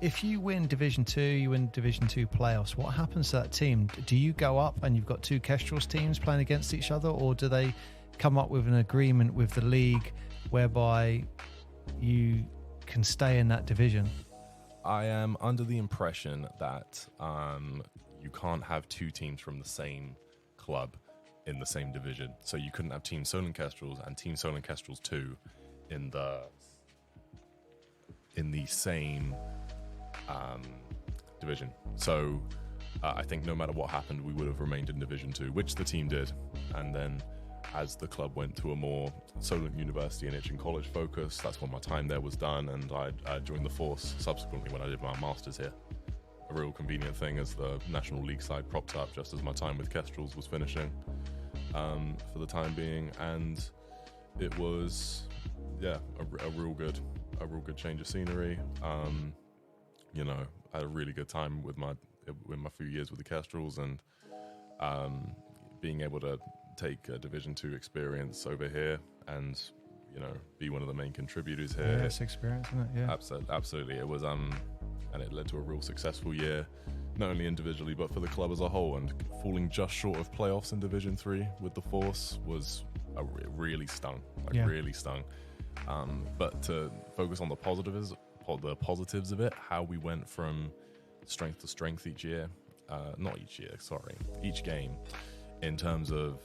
if you win Division 2, you win Division 2 playoffs, what happens to that team? Do you go up and you've got 2 Kestrels teams playing against each other, or do they come up with an agreement with the league whereby you can stay in that division? I am under the impression that you can't have two teams from the same club in the same division. So you couldn't have Team Solent Kestrels and Team Solent Kestrels 2 in the same division. So I think no matter what happened, we would have remained in Division 2, which the team did. And then as the club went to a more Solent University and Itchen College focus, that's when my time there was done, and I joined the Force subsequently when I did my Masters here. A real convenient thing as the National League side propped up just as my time with Kestrels was finishing for the time being. And it was, a real good change of scenery. You know, I had a really good time with my few years with the Kestrels, and being able to take a Division 2 experience over here and, you know, be one of the main contributors here. Yeah, it's experience, isn't it? Yeah. Absolutely. It was, and it led to a real successful year, not only individually, but for the club as a whole. And falling just short of playoffs in Division 3 with the Force was really stung, really stung. But to focus on the positives of it, how we went from strength to strength each game, in terms of,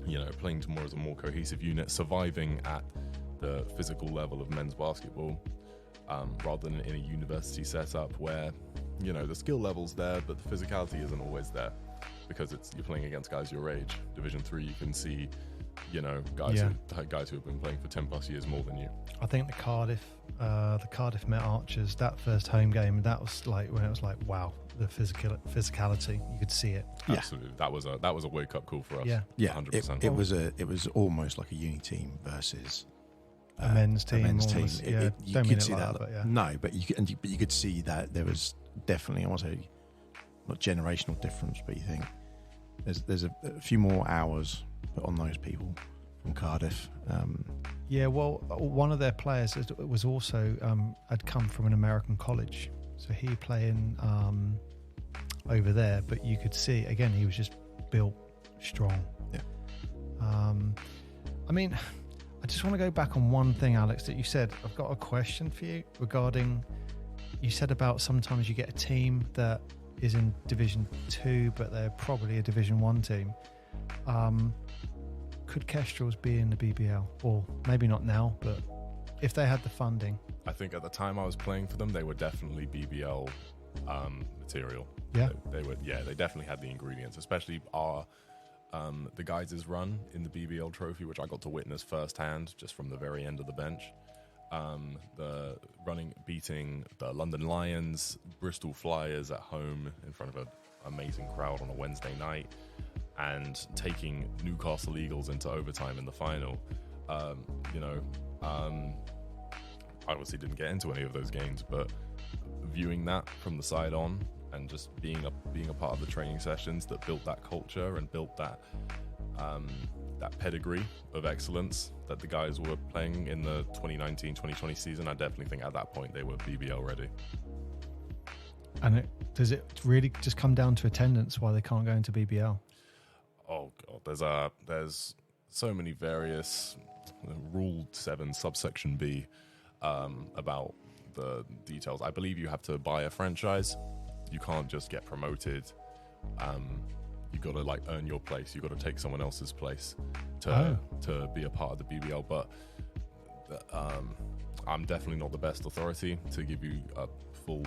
you know, playing more as a more cohesive unit, surviving at the physical level of men's basketball, rather than in a university setup where, you know, the skill level's there, but the physicality isn't always there because you're playing against guys your age. Division 3, you can see, you know, guys who have been playing for 10 plus years more than you. I think the Cardiff Met Archers, that first home game, that was like when it was like, wow, the physicality, you could see it. Absolutely, that was a wake up call for us. Yeah, 100%. It was almost like a uni team versus a men's team. Almost, team. You don't could mean see it like that. that, but yeah. No, but you could see that there was definitely, I want to say, not generational difference, but you think there's a few more hours put on those people from Cardiff. Well, one of their players was also had come from an American college, so he playing over there. But you could see again, he was just built strong. Yeah. I mean, I just want to go back on one thing, Alex, that you said. I've got a question for you regarding. You said about sometimes you get a team that is in Division 2, but they're probably a Division 1 team. Could Kestrels be in the BBL? Or maybe not now, but if they had the funding. I think at the time I was playing for them, they were definitely BBL material. Yeah. They definitely had the ingredients, especially the guys' run in the BBL trophy, which I got to witness firsthand just from the very end of the bench. Beating the London Lions, Bristol Flyers at home in front of an amazing crowd on a Wednesday night, and taking Newcastle Eagles into overtime in the final. I obviously didn't get into any of those games, but viewing that from the side on and just being a part of the training sessions that built that culture and built that pedigree of excellence that the guys were playing in the 2019-2020 season, I definitely think at that point they were BBL ready. And does it really just come down to attendance why they can't go into BBL? Oh God, there's so many various Rule 7 subsection B about the details. I believe you have to buy a franchise. You can't just get promoted. You got to earn your place. You got to take someone else's place to be a part of the BBL. But I'm definitely not the best authority to give you a full,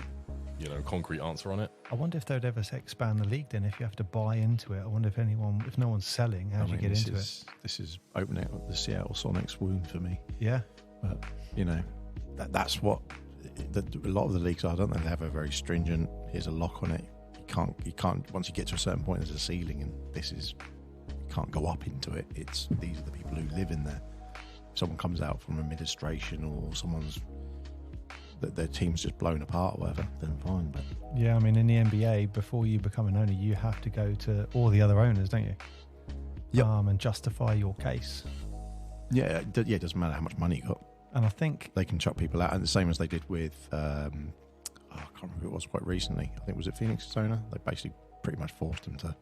concrete answer on it. I wonder if they'd ever expand the league then, if you have to buy into it. I wonder if no one's selling, how do you get into it? This is opening up the Seattle Sonics wound for me. Yeah. But, that's what a lot of the leagues are, don't they? They have a very stringent, here's a lock on it. You can't, once you get to a certain point, there's a ceiling, and you can't go up into it. These are the people who live in there. If someone comes out from administration or their team's just blown apart or whatever, then fine. But yeah, I mean, in the NBA, before you become an owner, you have to go to all the other owners, don't you? Yep. And justify your case. Yeah, it doesn't matter how much money you got. And I think they can chuck people out, and the same as they did with I can't remember who it was quite recently. I think was it Phoenix's owner. They basically pretty much forced him to up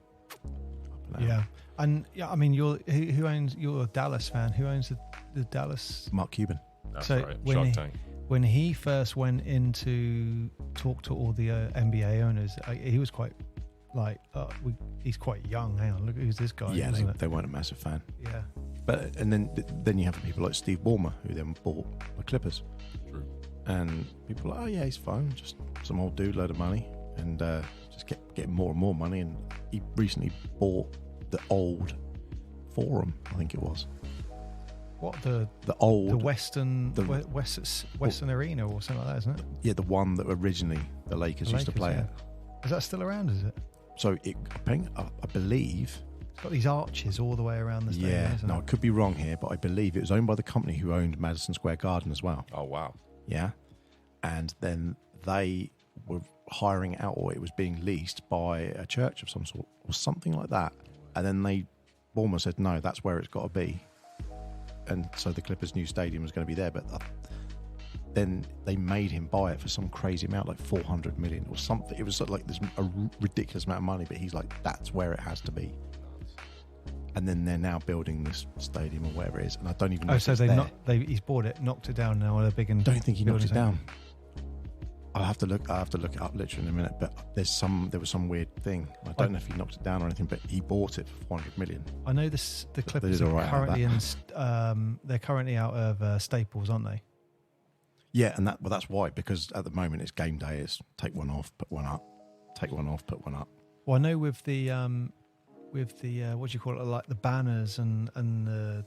and out. I mean, you're a Dallas fan. Who owns the Dallas? Mark Cuban. That's right. Shark Tank. when he first went in to talk to all the NBA owners, he was quite like, he's quite young. Hang on, look who's this guy? Yeah, they weren't a massive fan. Yeah. But and then you have people like Steve Ballmer, who then bought the Clippers. True. And people are like, oh yeah, he's fine, just some old dude, load of money, and just getting more and more money. And he recently bought the old Forum, I think it was. What the Western Arena or something like that, isn't it? Yeah, the one that originally the Lakers used to play at. Is that still around? Is it? So I believe it's got these arches all the way around the stadium. Yeah, no, I could be wrong here, but I believe it was owned by the company who owned Madison Square Garden as well. Oh wow! Yeah, and then they were hiring out, or it was being leased by a church of some sort or something like that. And then Bournemouth said, no, that's where it's got to be. And so the Clippers' new stadium was going to be there, but then they made him buy it for some crazy amount, like 400 million or something. It was like this a ridiculous amount of money, but he's like, that's where it has to be. And then they're now building this stadium or whatever it is, and I don't even know. Oh, so he's bought it, knocked it down now. They're big and don't think he knocked it down. I'll have to look it up literally in a minute. But there was some weird thing. I don't know if he knocked it down or anything, but he bought it for 400 million. I know the Clippers are currently they're currently out of Staples, aren't they? Yeah, and that's why, because at the moment it's game day. It's take one off, put one up, take one off, put one up. Well, I know with the what do you call it, like the banners and the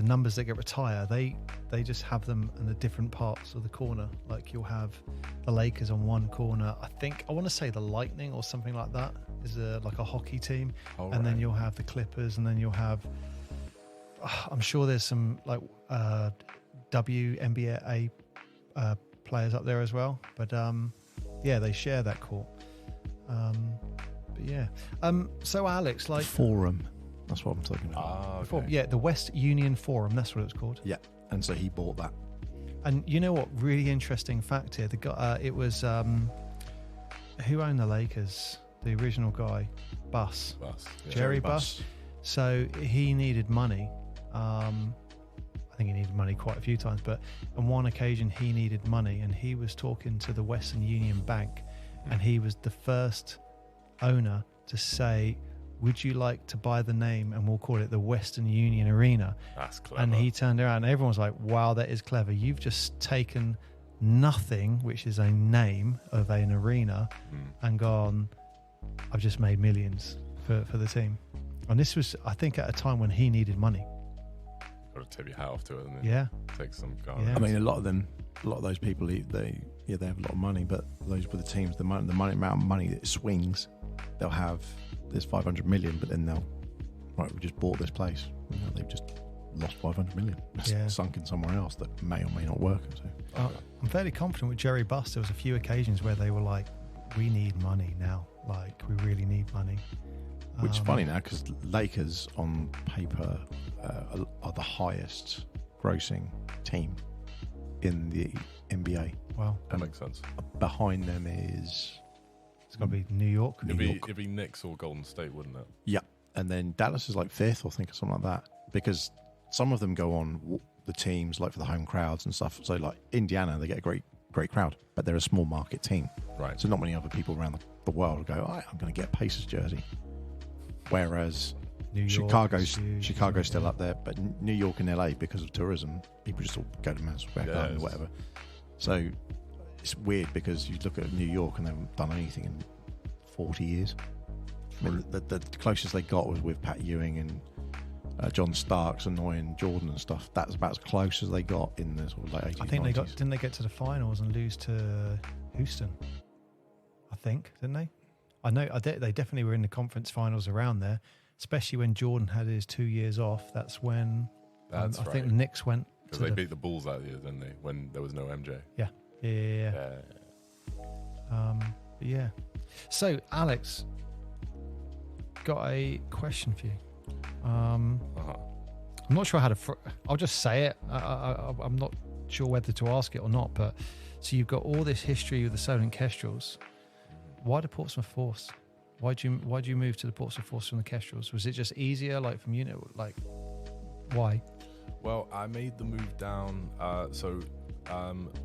numbers that get retired, they just have them in the different parts of the corner. Like you'll have the Lakers on one corner. I want to say the Lightning or something like that is like a hockey team, and then you'll have the Clippers, and then you'll have. I'm sure there's some like WNBA players up there as well, but yeah, they share that court. But yeah, so Alex, like Forum. That's what I'm talking about. Okay. Yeah, the West Union Forum. That's what it was called. Yeah, and so he bought that. And you know what? Really interesting fact here. It was who owned the Lakers? The original guy, Buss. Yeah. Jerry Buss. So he needed money. I think he needed money quite a few times, but on one occasion he needed money, and he was talking to the Western Union Bank, and he was the first owner to say, would you like to buy the name and we'll call it the Western Union Arena? That's clever. And he turned around and everyone was like, wow, that is clever. You've just taken nothing, which is a name of an arena, and gone, I've just made millions for the team. And this was, I think, at a time when he needed money. Got to tip your hat off to it, and then take some. Yeah. I mean, a lot of those people, they have a lot of money, but those were the teams, the amount of money that swings, they'll have this 500 million, but then we just bought this place. They've just lost 500 million. It's sunk in somewhere else that may or may not work. So. I'm fairly confident with Jerry Buss. There was a few occasions where they were like, we need money now. Like, we really need money. Which is funny now, because Lakers on paper are the highest grossing team in the NBA. Wow. That makes sense. Behind them is... It's got to be New York. It'd be Knicks or Golden State, wouldn't it? Yeah. And then Dallas is like fifth, I think, or something like that. Because some of them go on the teams, like for the home crowds and stuff. So like Indiana, they get a great crowd, but they're a small market team. Right. So not many other people around the world go, I'm going to get a Pacers jersey. Whereas Chicago's still up there, but New York and LA, because of tourism, people just all go to Madison Square Garden or whatever. So it's weird, because you look at New York and they haven't done anything in 40 years. I mean, the closest they got was with Pat Ewing and John Starks and Noyan Jordan and stuff. That's about as close as they got in the sort of late 80s. I think 90s. didn't they get to the finals and lose to Houston? I think, didn't they? I know they definitely were in the conference finals around there, especially when Jordan had his 2 years off. That's when I think the Knicks went. Because they beat the Bulls that year, didn't they? When there was no MJ. Yeah. Yeah. So, Alex, got a question for you. I'm not sure how to. I'll just say it. I'm not sure whether to ask it or not. But so you've got all this history with the Solent Kestrels. Why the Portsmouth Force? Why'd you move to the Portsmouth Force from the Kestrels? Was it just easier, like from unit? Like, why? Well, I made the move down. So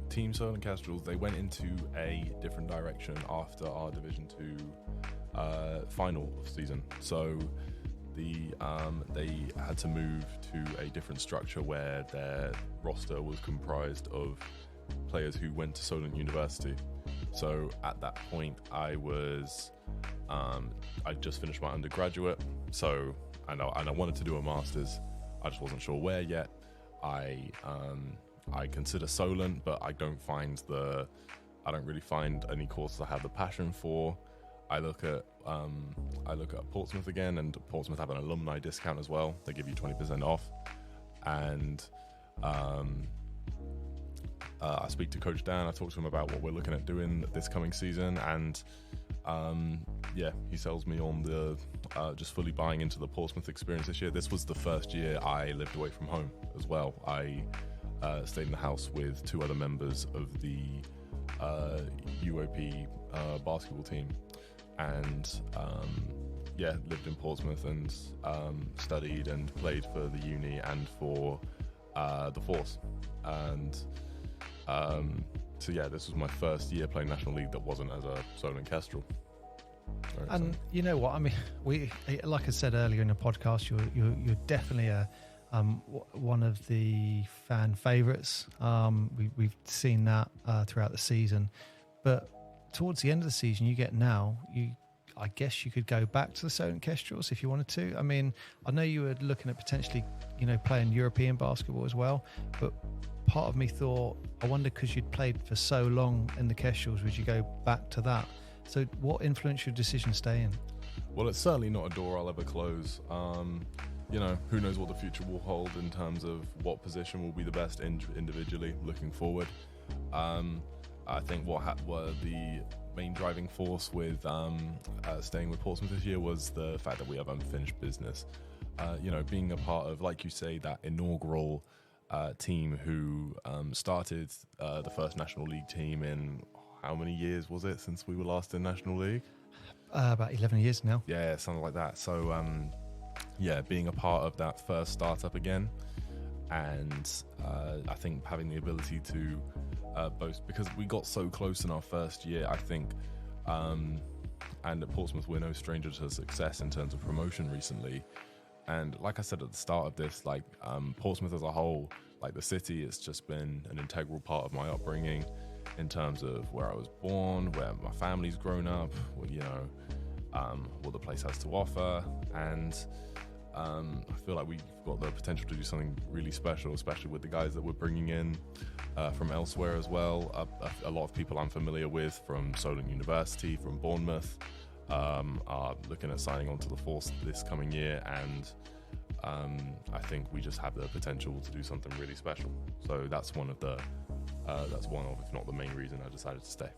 Team Solent Kestrels, they went into a different direction after our Division 2 final season. So they had to move to a different structure where their roster was comprised of players who went to Solent University. So at that point, I just finished my undergraduate, so and I wanted to do a master's. I just wasn't sure where yet. I consider Solent, but I don't really find any courses I have the passion for. I look at Portsmouth again, and Portsmouth have an alumni discount as well. They give you 20% off, and I speak to Coach Dan. I talk to him about what we're looking at doing this coming season, and he sells me on the just fully buying into the Portsmouth experience this year. This was the first year I lived away from home as well. I stayed in the house with 2 other members of the UOP basketball team, and lived in Portsmouth and studied and played for the uni and for the Force. And this was my first year playing National League that wasn't as a Solent Kestrel. And you know what? I mean, like I said earlier in the podcast, you're definitely one of the fan favourites. We've seen that throughout the season, but towards the end of the season, I guess you could go back to the Solent Kestrels if you wanted to. I mean, I know you were looking at potentially, playing European basketball as well, but part of me thought, I wonder, because you'd played for so long in the Kestrels, would you go back to that? So what influenced your decision to stay in? Well, it's certainly not a door I'll ever close. Who knows what the future will hold in terms of what position will be the best individually looking forward. I think what were the main driving force with staying with Portsmouth this year was the fact that we have unfinished business. Being a part of, like you say, that inaugural team who started the first National League team in, how many years was it since we were last in National League? About 11 years now. Yeah, something like that. So, being a part of that first startup again, and I think having the ability to boast, because we got so close in our first year, I think, and at Portsmouth, we're no stranger to success in terms of promotion recently. And like I said at the start of this, Portsmouth as a whole, like the city, it's just been an integral part of my upbringing in terms of where I was born, where my family's grown up, what the place has to offer. And I feel like we've got the potential to do something really special, especially with the guys that we're bringing in from elsewhere as well. A lot of people I'm familiar with from Solent University, from Bournemouth, are looking at signing on to the Force this coming year, and I think we just have the potential to do something really special. So that's one of, if not the main reason I decided to stay.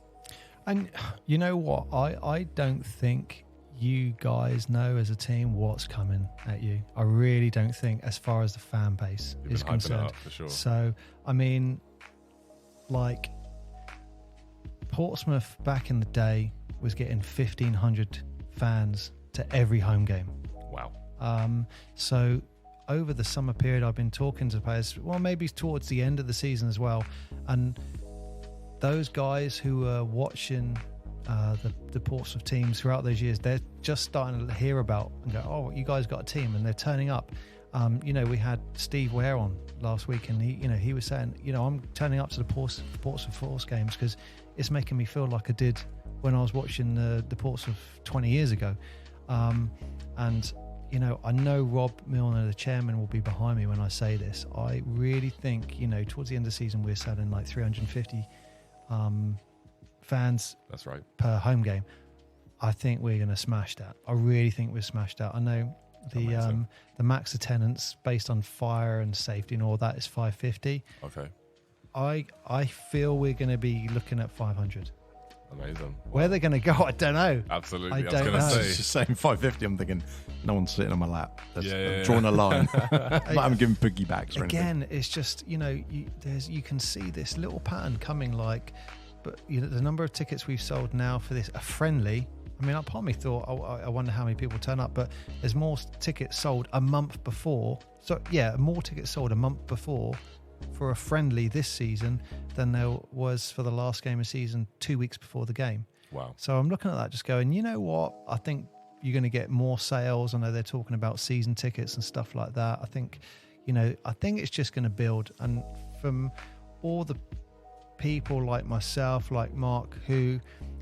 And you know what? I don't think you guys know as a team what's coming at you. I really don't think, as far as the fan base is concerned. For sure. So, I mean, Portsmouth back in the day was getting 1,500 fans to every home game. Wow. So over the summer period, I've been talking to players, well, maybe towards the end of the season as well, and those guys who were watching the Portsmouth teams throughout those years, they're just starting to hear about and go, oh, you guys got a team, and they're turning up. We had Steve Ware on last week, and he was saying, I'm turning up to the Portsmouth Force games because it's making me feel like I did when I was watching the Portsmouth 20 years ago. I know Rob Milner, the chairman, will be behind me when I say this. I really think, towards the end of the season, we're selling like 350 fans. That's right. Per home game. I think we're going to smash that. I really think we've smashed that. I know the max attendance based on fire and safety and all that is 550. Okay. I feel we're going to be looking at 500. Amazing. Where they're going to go, I don't know. Absolutely. I was going to say. It's just saying 550. I'm thinking, no one's sitting on my lap. Yeah. Drawing a line. I'm giving piggybacks or anything. Again, it's just, you can see this little pattern coming, but the number of tickets we've sold now for this, a friendly. I mean, part of me thought, I wonder how many people turn up, but there's more tickets sold a month before. So, yeah, more tickets sold a month before for a friendly this season than there was for the last game of season 2 weeks before the game. Wow. So I'm looking at that just going, you know what? I think you're going to get more sales. I know they're talking about season tickets and stuff like that. I think it's just going to build. And from all the people like myself, like Mark, who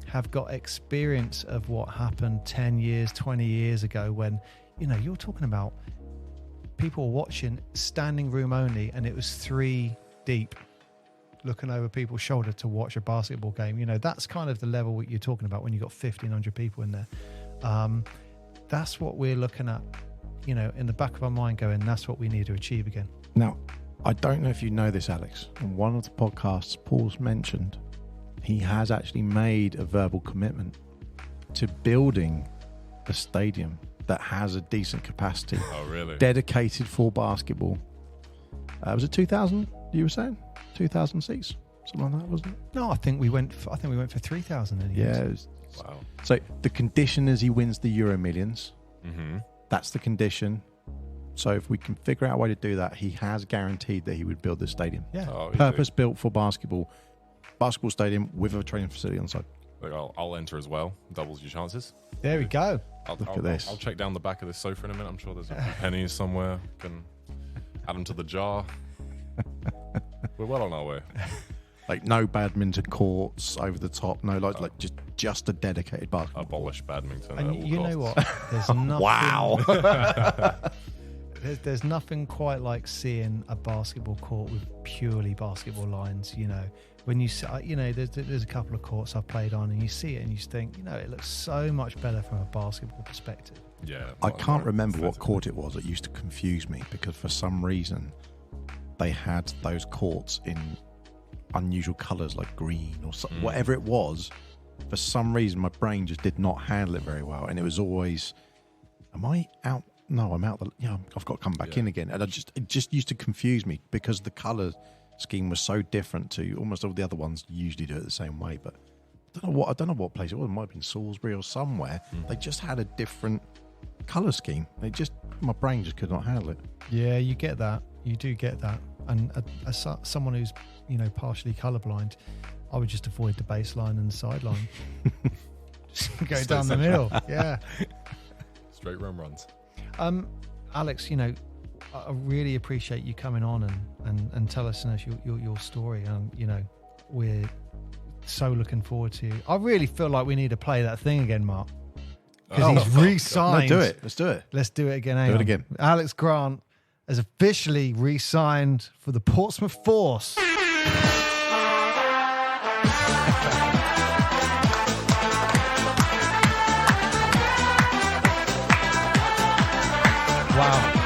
have got experience of what happened 10 years, 20 years ago when, you're talking about people watching standing room only and it was 3 deep looking over people's shoulder to watch a basketball game. That's kind of the level what you're talking about when you've got 1,500 people in there. That's what we're looking at, in the back of our mind going, that's what we need to achieve again. Now, I don't know if you know this, Alex. In one of the podcasts Paul's mentioned, he has actually made a verbal commitment to building a stadium that has a decent capacity. Oh, really? Dedicated for basketball. Was it 2,000, you were saying? 2,000 seats? Something like that, wasn't it? No, I think we went for 3,000. Yeah. Wow. So the condition is he wins the Euro Millions. Mm-hmm. That's the condition. So if we can figure out a way to do that, he has guaranteed that he would build this stadium. Yeah. Purpose built for basketball stadium with a training facility on site. Like, I'll enter as well. Doubles your chances. There we go. Look at this. I'll check down the back of this sofa in a minute. I'm sure there's a few pennies somewhere. Can add them to the jar. We're well on our way. Like no badminton courts over the top. No, like just a dedicated basketball. Abolish badminton. And you know what? There's nothing. Wow. There's nothing quite like seeing a basketball court with purely basketball lines. When you see, there's a couple of courts I've played on, and you see it, and you just think, it looks so much better from a basketball perspective. Yeah. I can't remember what court it was. It used to confuse me because for some reason they had those courts in unusual colours like green or whatever it was. For some reason, my brain just did not handle it very well, and it was always, "Am I out? No, I'm out. I've got to come back in again." And it just used to confuse me because the colour scheme was so different to almost all the other ones. Usually do it the same way, but I don't know what place it was. It might have been Salisbury or somewhere. They just had a different colour scheme. My brain just could not handle it. Yeah, you get that. You do get that. And as someone who's partially colourblind, I would just avoid the baseline and the sideline. Just go down the middle. Yeah. Straight roam runs. Alex, I really appreciate you coming on and tell us your story. We're so looking forward to. I really feel like we need to play that thing again, Mark, because he's re-signed. No, do it. Let's do it. Let's do it again. Do it again. Alex Grant has officially re-signed for the Portsmouth Force. Wow.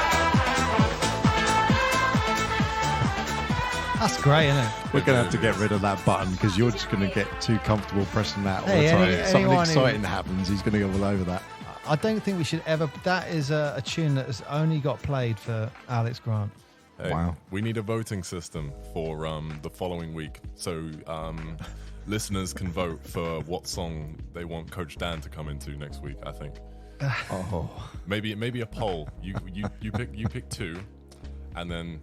That's great, isn't it? We're going to have to get rid of that button because you're just going to get too comfortable pressing that all Hey, the time. anyone Something who- exciting happens, he's going to go all over that. I don't think we should ever. That is a tune that has only got played for Alex Grant. Hey, Wow. We need a voting system for the following week. So listeners can vote for what song they want Coach Dan to come into next week, I think. Oh, Maybe a poll. You pick 2, and then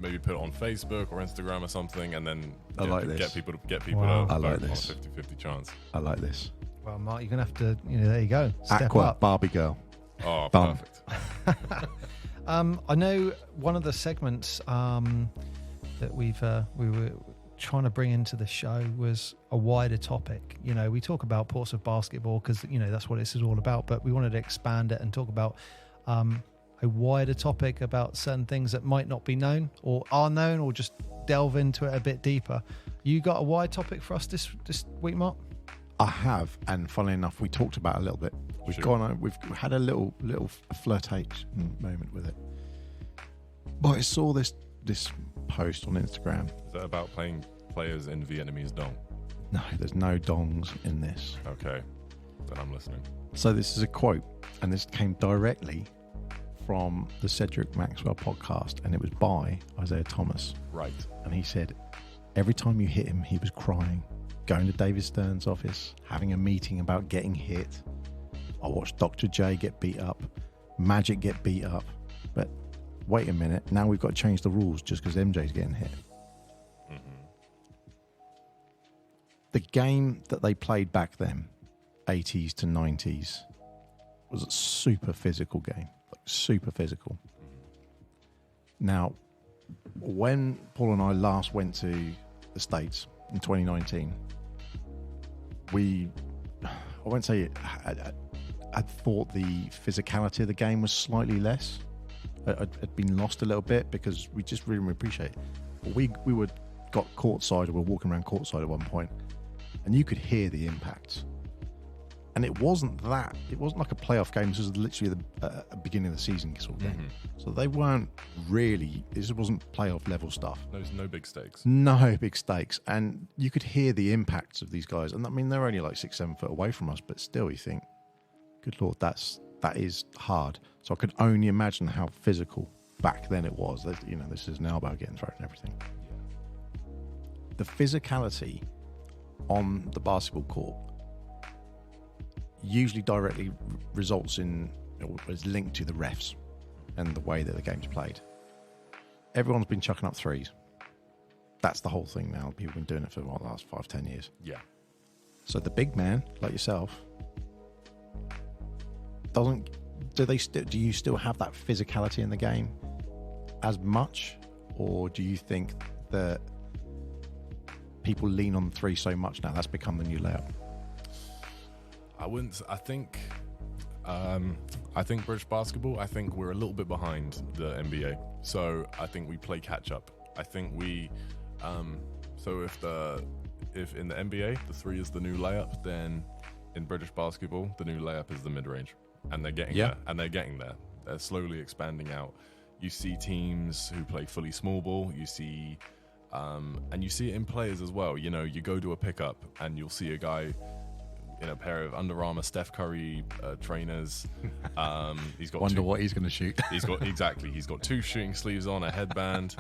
maybe put it on Facebook or Instagram or something, and then I like get this. people Wow. to I like vote this. on a 50-50 chance. I like this. Well, Mark, you're gonna have to. There you go. Step Aqua up. Barbie girl. Oh, Done. perfect. I know one of the segments that we were trying to bring into the show was a wider topic. We talk about Portsmouth basketball because that's what this is all about, but we wanted to expand it and talk about a wider topic about certain things that might not be known or are known, or just delve into it a bit deeper. You got a wide topic for us this week, Mark? I have, and funnily enough, we talked about it a little bit. We've had a little flirtation moment with it. But I saw this post on Instagram. Is that about playing players in Vietnamese dong? No, there's no dongs in this. Okay, then I'm listening. So this is a quote, and this came directly from the Cedric Maxwell podcast, and it was by Isaiah Thomas. Right. And he said, every time you hit him, he was crying. Going to David Stern's office, having a meeting about getting hit. I watched Dr. J get beat up, Magic get beat up, but wait a minute, now we've got to change the rules just because MJ's getting hit. The game that they played back then, 80s to 90s, was a super physical game. Like, super physical. Now, when Paul and I last went to the States in 2019, I won't say I thought the physicality of the game was slightly less. I'd been lost a little bit because we just really appreciate it. We got courtside, we were walking around courtside at one point, and you could hear the impact. And it wasn't like a playoff game. This was literally the beginning of the season sort of game. So they weren't really, this wasn't playoff level stuff. No big stakes. No big stakes. And you could hear the impacts of these guys. And I mean, they're only like 6-7 foot away from us, but still you think, good Lord, that is hard. So I could only imagine how physical back then it was. You know, this is an elbow getting thrown and everything. The physicality on the basketball court usually directly results in, or is linked to the refs and the way that the game's played. Everyone's been chucking up threes. That's the whole thing now. People have been doing it for the last 5-10 years. Yeah. So the big man, like yourself, do you still have that physicality in the game as much, or do you think that people lean on three so much now that's become the new layout? I think British basketball, I think we're a little bit behind the NBA. So I think we play catch up. I think we, so if in the NBA, the three is the new layup, then in British basketball, the new layup is the mid-range. And they're getting there. And they're getting there. They're slowly expanding out. You see teams who play fully small ball. You see, and you see it in players as well. You know, you go to a pickup and you'll see a guy in a pair of Under Armour Steph Curry trainers. He's got what he's going to shoot. He's got 2 shooting sleeves on, a headband.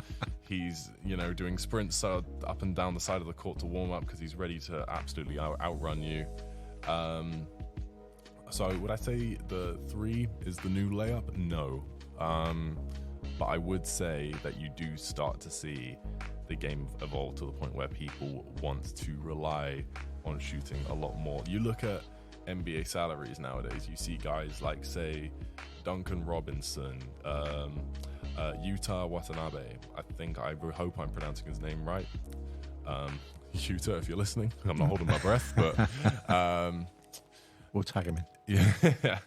He's, doing sprints up and down the side of the court to warm up because he's ready to absolutely outrun you. So would I say the 3 is the new layup? No. But I would say that you do start to see the game evolve to the point where people want to rely on shooting a lot more. You look at NBA salaries nowadays, you see guys like, say, Duncan Robinson, Yuta Watanabe. I hope I'm pronouncing his name right. Yuta, if you're listening, I'm not holding my breath, but we'll tag him in. Yeah,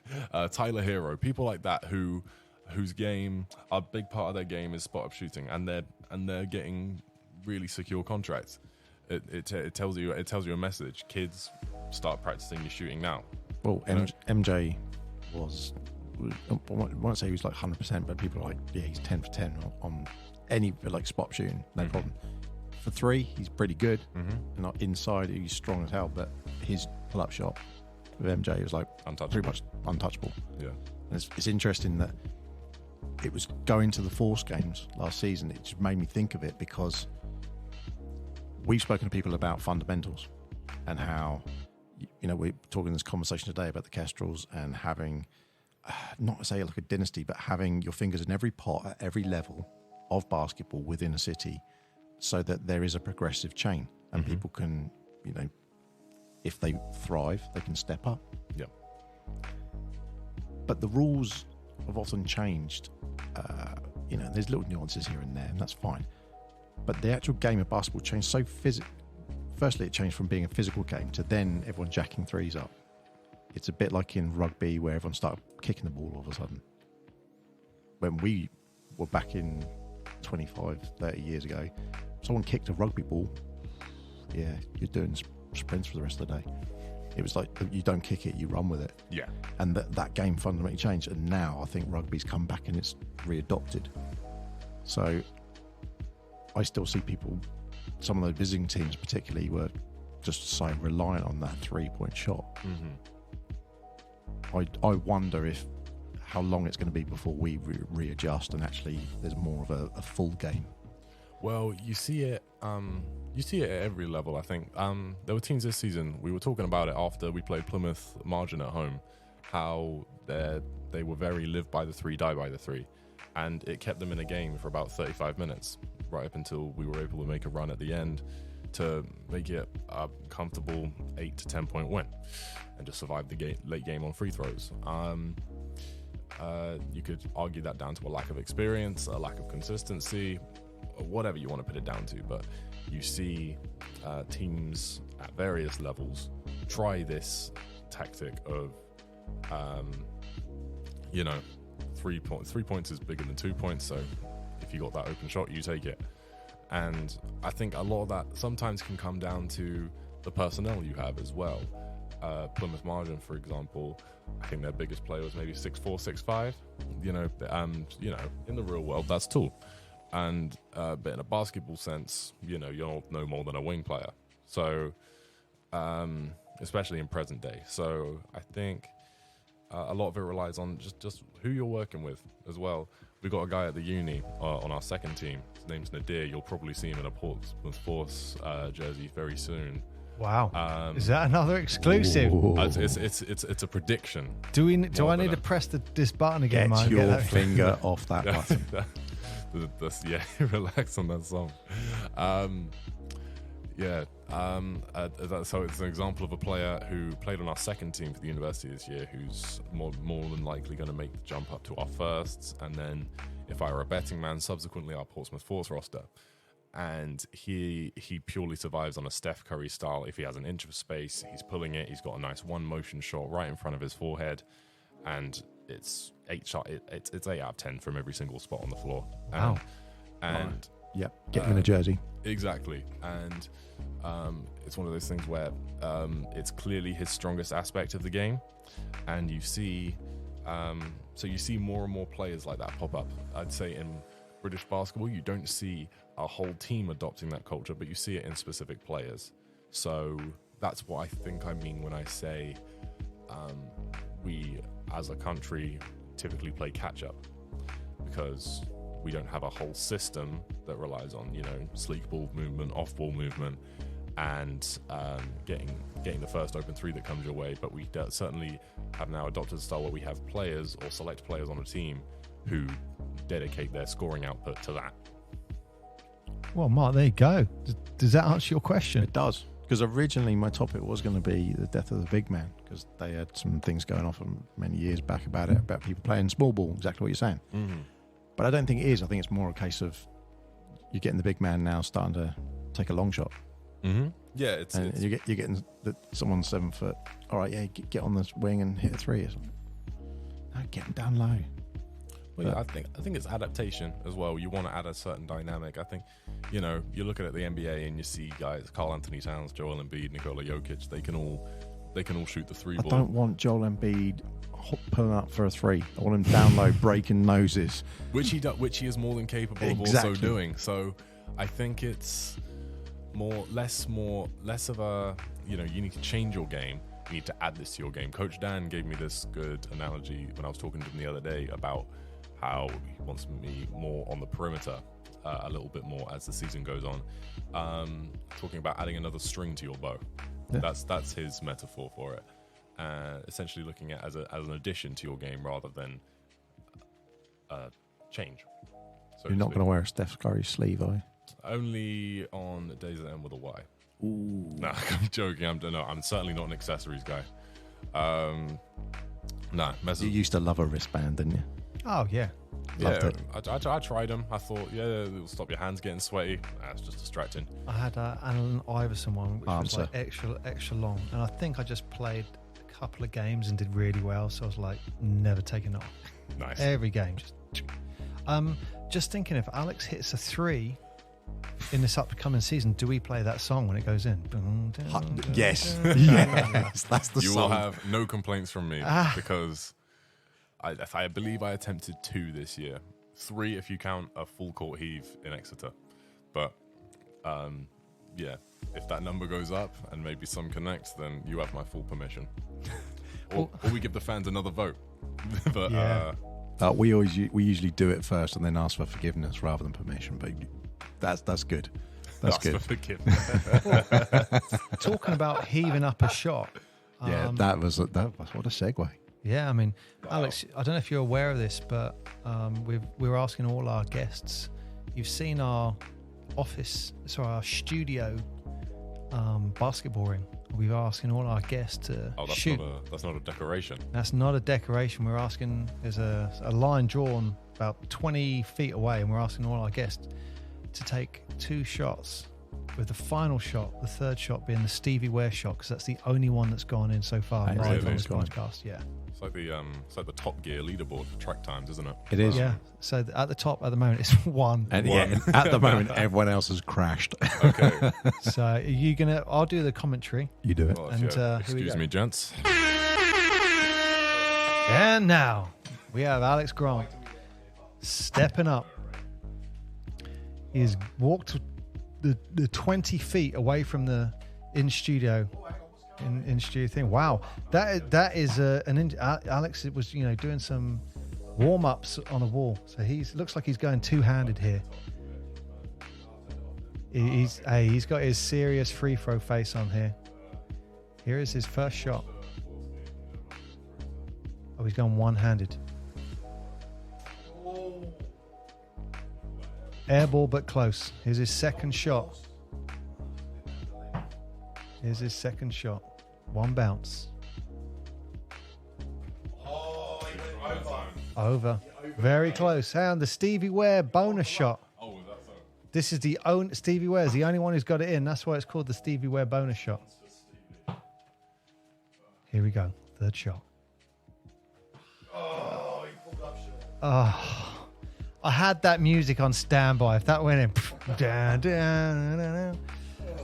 Tyler Hero, people like that whose game, a big part of their game is spot up shooting, and they're getting really secure contracts. It tells you a message. Kids, start practicing your shooting now. Well, MJ was, I won't say he was like 100%, but people are like, yeah, he's 10 for 10 on any like spot shooting, no problem. For 3, he's pretty good. Not inside, he's strong as hell, but his pull-up shot with MJ was like pretty much untouchable. Yeah, and it's interesting that it was going to the Force games last season. It just made me think of it because we've spoken to people about fundamentals and how, we're talking this conversation today about the Kestrels and having, not to say like a dynasty, but having your fingers in every pot at every level of basketball within a city so that there is a progressive chain and people can, if they thrive, they can step up. Yeah. But the rules have often changed. There's little nuances here and there, and that's fine. But the actual game of basketball changed so Firstly, it changed from being a physical game to then everyone jacking threes up. It's a bit like in rugby where everyone started kicking the ball all of a sudden. When we were back in 25, 30 years ago, someone kicked a rugby ball, yeah, you're doing sprints for the rest of the day. It was like, you don't kick it, you run with it. Yeah. And that game fundamentally changed. And now I think rugby's come back and it's readopted. So I still see people, some of the visiting teams particularly, were just so reliant on that 3-point shot. I wonder how long it's going to be before we readjust and actually there's more of a full game. Well, you see it at every level, I think. There were teams this season, we were talking about it after we played Plymouth Margin at home, how they were very live by the 3, die by the 3. and it kept them in a game for about 35 minutes, right up until we were able to make a run at the end to make it a comfortable 8 to 10 point win and just survive the late game on free throws. You could argue that down to a lack of experience, a lack of consistency, whatever you want to put it down to, but you see teams at various levels try this tactic of 3 points is bigger than 2 points, so if you got that open shot, you take it. And I think a lot of that sometimes can come down to the personnel you have as well. Plymouth Margin, for example, I think their biggest player was maybe 6'4", 6'5". In the real world, that's tall. And but in a basketball sense, you're no more than a wing player. So, especially in present day. So I think a lot of it relies on just who you're working with as well. We've got a guy at the uni on our second team. His name's Nadir. You'll probably see him in a Portsmouth Force jersey very soon. Wow. Is that another exclusive? It's a prediction. Do I need to press this button again? Get your finger off that button. Relax on that song. So it's an example of a player who played on our second team for the university this year, who's more than likely going to make the jump up to our firsts, and then, if I were a betting man, subsequently our Portsmouth Force roster. And he purely survives on a Steph Curry style. If he has an inch of space, he's pulling it. He's got a nice one motion shot right in front of his forehead, and it's 8 out of 10 from every single spot on the floor. Wow. And yep, get him in a jersey. Exactly. And it's one of those things where it's clearly his strongest aspect of the game, and you see more and more players like that pop up. I'd say in British basketball, you don't see a whole team adopting that culture, but you see it in specific players. So that's what I think I mean when I say we, as a country, typically play catch-up, because we don't have a whole system that relies on, sleek ball movement, off-ball movement, and getting the first open three that comes your way. But we certainly have now adopted a style where we have players or select players on a team who dedicate their scoring output to that. Well, Mark, there you go. Does that answer your question? It does. Because originally my topic was going to be the death of the big man, because they had some things going on from many years back about people playing small ball, exactly what you're saying. Mm-hmm. But I don't think it is. I think it's more a case of you're getting the big man now starting to take a long shot. Mm-hmm. Yeah, you're getting someone 7 foot. All right, yeah, get on this wing and hit a three. No, get him down low. Well, yeah, I think it's adaptation as well. You want to add a certain dynamic. I think, you're looking at the NBA and you see guys, Karl Anthony Towns, Joel Embiid, Nikola Jokic. They can all shoot the three ball. I don't want Joel Embiid pulling up for a three. I want him down low, breaking noses, which he is more than capable of also doing. So I think it's less of a you need to change your game. You need to add this to your game. Coach Dan gave me this good analogy when I was talking to him the other day about how he wants me more on the perimeter a little bit more as the season goes on. Talking about adding another string to your bow. Yeah. That's his metaphor for it. Essentially looking at as an addition to your game rather than change. So you're not going to wear a Steph Curry sleeve, are you? Only on days that end with a Y. Ooh. Nah, I'm joking. I'm certainly not an accessories guy. You used to love a wristband, didn't you? Oh, yeah. Loved it. I tried them. I thought, it'll stop your hands getting sweaty. It's just distracting. I had an Allen Iverson one, which was like extra long. And I think I just played a couple of games and did really well. So I was like, never taking it off. Nice. Every game. Just thinking, if Alex hits a three in this upcoming season, do we play that song when it goes in? Yes. Yes. That's the song. You will have no complaints from me because I believe I attempted 2 this year. 3 if you count a full court heave in Exeter. But if that number goes up and maybe some connect, then you have my full permission. or we give the fans another vote. But we usually do it first and then ask for forgiveness rather than permission. But that's good. That's good. For forgiveness. Talking about heaving up a shot. That was what a segue. Yeah, I mean, Alex, I don't know if you're aware of this, but we're asking all our guests. You've seen our our studio basketball ring. We're asking all our guests to shoot. That's not a decoration. That's not a decoration. We're asking, there's a line drawn about 20 feet away, and we're asking all our guests to take 2 shots, with the final shot, the third shot being the Stevie Ware shot, because that's the only one that's gone in so far live on this podcast. Yeah. It's like the Top Gear leaderboard for track times, isn't it? It is. Yeah. So at the top at the moment it's 1. And yeah, at the moment everyone else has crashed. Okay. So are you gonna? I'll do the commentary. You do it. Well, And excuse me, gents. And now we have Alex Grant stepping up. He's walked the 20 feet away from the in studio thing. Wow, that is Alex was doing some warm-ups on a wall, so looks like he's going two-handed here. He's got his serious free throw face on here. Here is his first shot. Oh, he's going one-handed. Air ball, but close. Here's his second shot. One bounce. Over. Very close. And the Stevie Ware bonus shot. This is Stevie Ware is the only one who's got it in. That's why it's called the Stevie Ware bonus shot. Here we go. Third shot. Oh, I had that music on standby. If that went in,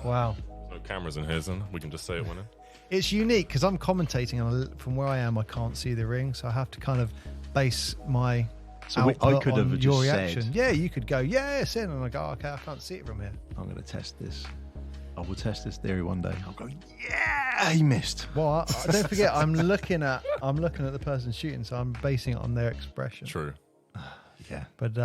wow. No cameras in here, son. We can just say it went in. It's unique because I'm commentating and from where I am, I can't see the ring, so I have to kind of base my output I could on have your just reaction. said, yeah, you could go, yeah, it's in, and I go, okay, I can't see it from here. I'm going to test this. I will test this theory one day. I'll go, yeah, he missed. Well, don't forget, I'm looking at the person shooting, so I'm basing it on their expression. True. Yeah. But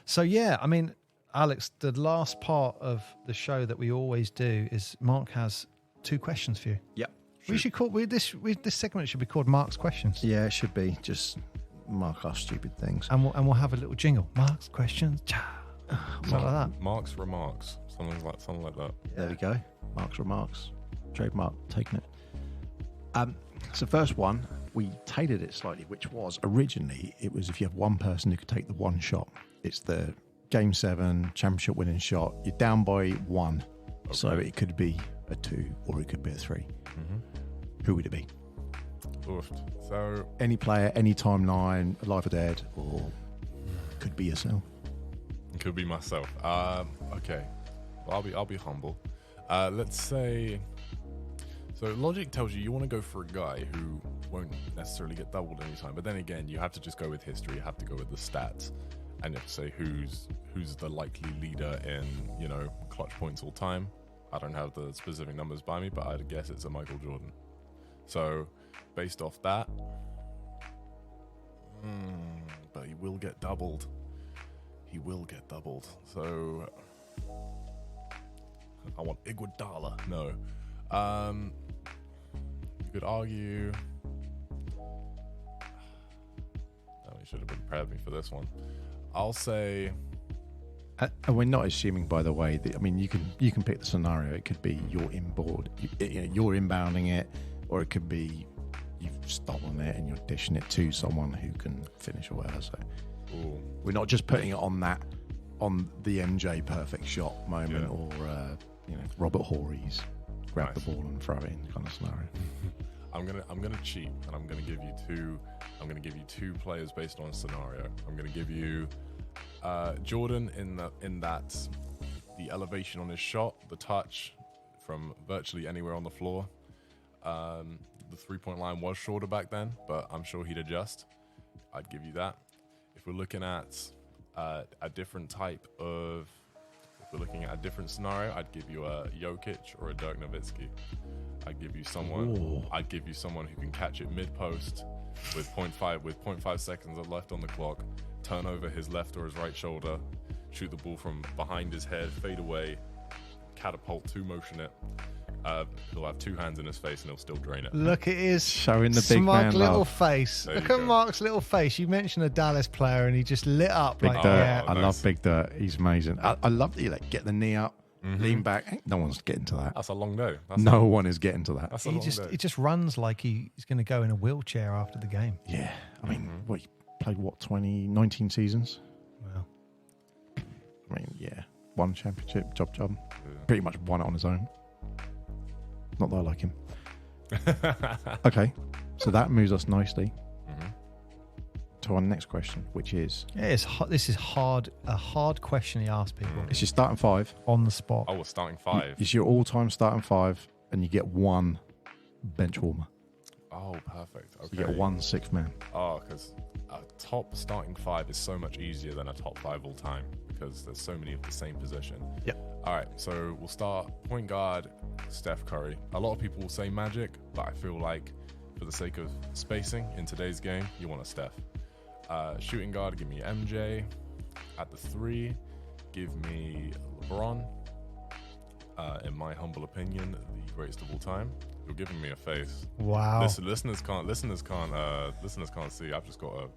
so yeah, I mean, Alex, the last part of the show that we always do is Mark has 2 questions for you. Yep. We should call this segment should be called Mark's Questions. Yeah, it should be. Just mark our stupid things. And we'll have a little jingle. Mark's Questions. Something like that. Mark's Remarks. Something like that. There we go. Mark's Remarks. Trademark. Taking it. So first one, we tailored it slightly, which was originally, it was if you have one person who could take the one shot. It's the Game 7 championship winning shot. You're down by 1. Okay. So it could be a 2 or it could be a 3. Mm-hmm. Who would it be? Oof. So any player, any timeline, alive or dead, or could be yourself. It could be myself. Okay. Well, I'll be humble. Let's say. So logic tells you want to go for a guy who won't necessarily get doubled anytime, but then again, you have to just go with history. You have to go with the stats, and you have to say who's the likely leader in clutch points all time. I don't have the specific numbers by me, but I'd guess it's a Michael Jordan. So based off that, but he will get doubled. So I want Iguodala. No. You could argue. You should have prepared me for this one. I'll say. And we're not assuming, by the way, that, I mean, you can pick the scenario. It could be you're inboard, you're inbounding it, or it could be you've stolen it and you're dishing it to someone who can finish or whatever. So we're not just putting it on the MJ perfect shot moment, or Robert Horry's grab the ball and throw it in kind of scenario. I'm gonna cheat, and I'm gonna give you two players based on a scenario. I'm gonna give you Jordan in that the elevation on his shot, the touch from virtually anywhere on the floor. The 3-point line was shorter back then, but I'm sure he'd adjust. I'd give you that. If we're looking at a different type of, if we're looking at a different scenario, I'd give you a Jokic or a Dirk Nowitzki. I'd give you someone who can catch it mid post with 0.5 seconds left on the clock, turn over his left or his right shoulder, shoot the ball from behind his head, fade away, catapult, 2-motion it. He'll have 2 hands in his face and he'll still drain it. Look at his Showing the big man little love. face. There Look you at go. Mark's little face. You mentioned a Dallas player and he just lit up. Big like, Dirt. yeah. I nice. love Big Dirt. He's amazing. I love that you get the knee up, lean back. No one's getting to that. That's a long day. No one is getting to that. That's a He long just day. he just runs like he's going to go in a wheelchair after the game. Yeah. I mean, what, he played, 19 seasons? Wow. I mean, yeah. Won championship, job. Pretty much won it on his own. Not that I like him. Okay. So that moves us nicely to our next question, which is... Yeah, this is hard. A hard question he asked people It's your starting 5. on the spot. Oh, we're starting 5. It's your all-time starting 5, and you get 1 bench warmer. Oh, perfect. Okay. So you get 1 6th man. Oh, because a top starting 5 is so much easier than a top 5 all time because there's so many of the same position. Yeah. All right, so we'll start point guard, Steph Curry. A lot of people will say Magic, but I feel like for the sake of spacing in today's game, you want a Steph. Shooting guard, give me MJ. At the 3, give me LeBron. In my humble opinion, the greatest of all time. You're giving me a face. Wow. Listeners can't see. I've just got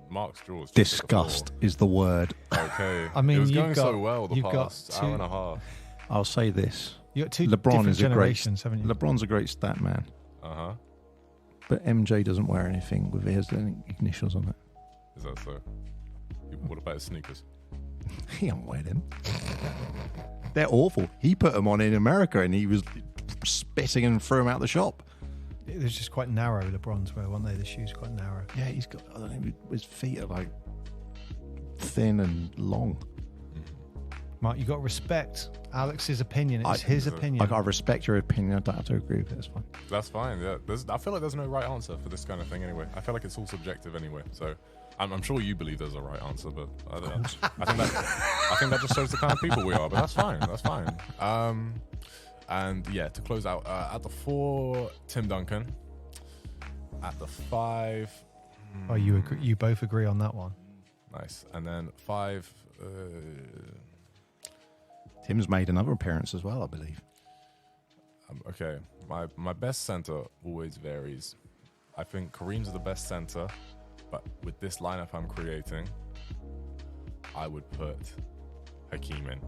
Mark's jaws. just Disgust is the word. hit the floor. Okay. I mean, it was you've going got- so well the you've got past 2 hour and a half. I'll say this. You got 2 LeBron different is a great... generations, haven't you? LeBron's a great stat man, but MJ doesn't wear anything with his initials on it. Is that so? What about his sneakers? He don't wear them. They're awful. He put them on in America and he was spitting and threw them out the shop. It was just quite narrow. LeBron's wear, weren't they? The shoes quite narrow. Yeah, he's got, I don't know, his feet are like thin and long. Mark, you got to respect Alex's opinion. It's his opinion. I respect your opinion. I don't have to agree with it. It's fine. That's fine. Yeah. I feel like there's no right answer for this kind of thing anyway. I feel like it's all subjective anyway. So I'm sure you believe there's a right answer, but I don't know. I think that just shows the kind of people we are. But that's fine. That's fine. And yeah, to close out at the 4, Tim Duncan. At the 5, Oh, you agree, you both agree on that one. nice. And then 5. Tim's made another appearance as well, I believe. Okay, my best center always varies. I think Kareem's the best center, but with this lineup I'm creating, I would put Hakeem in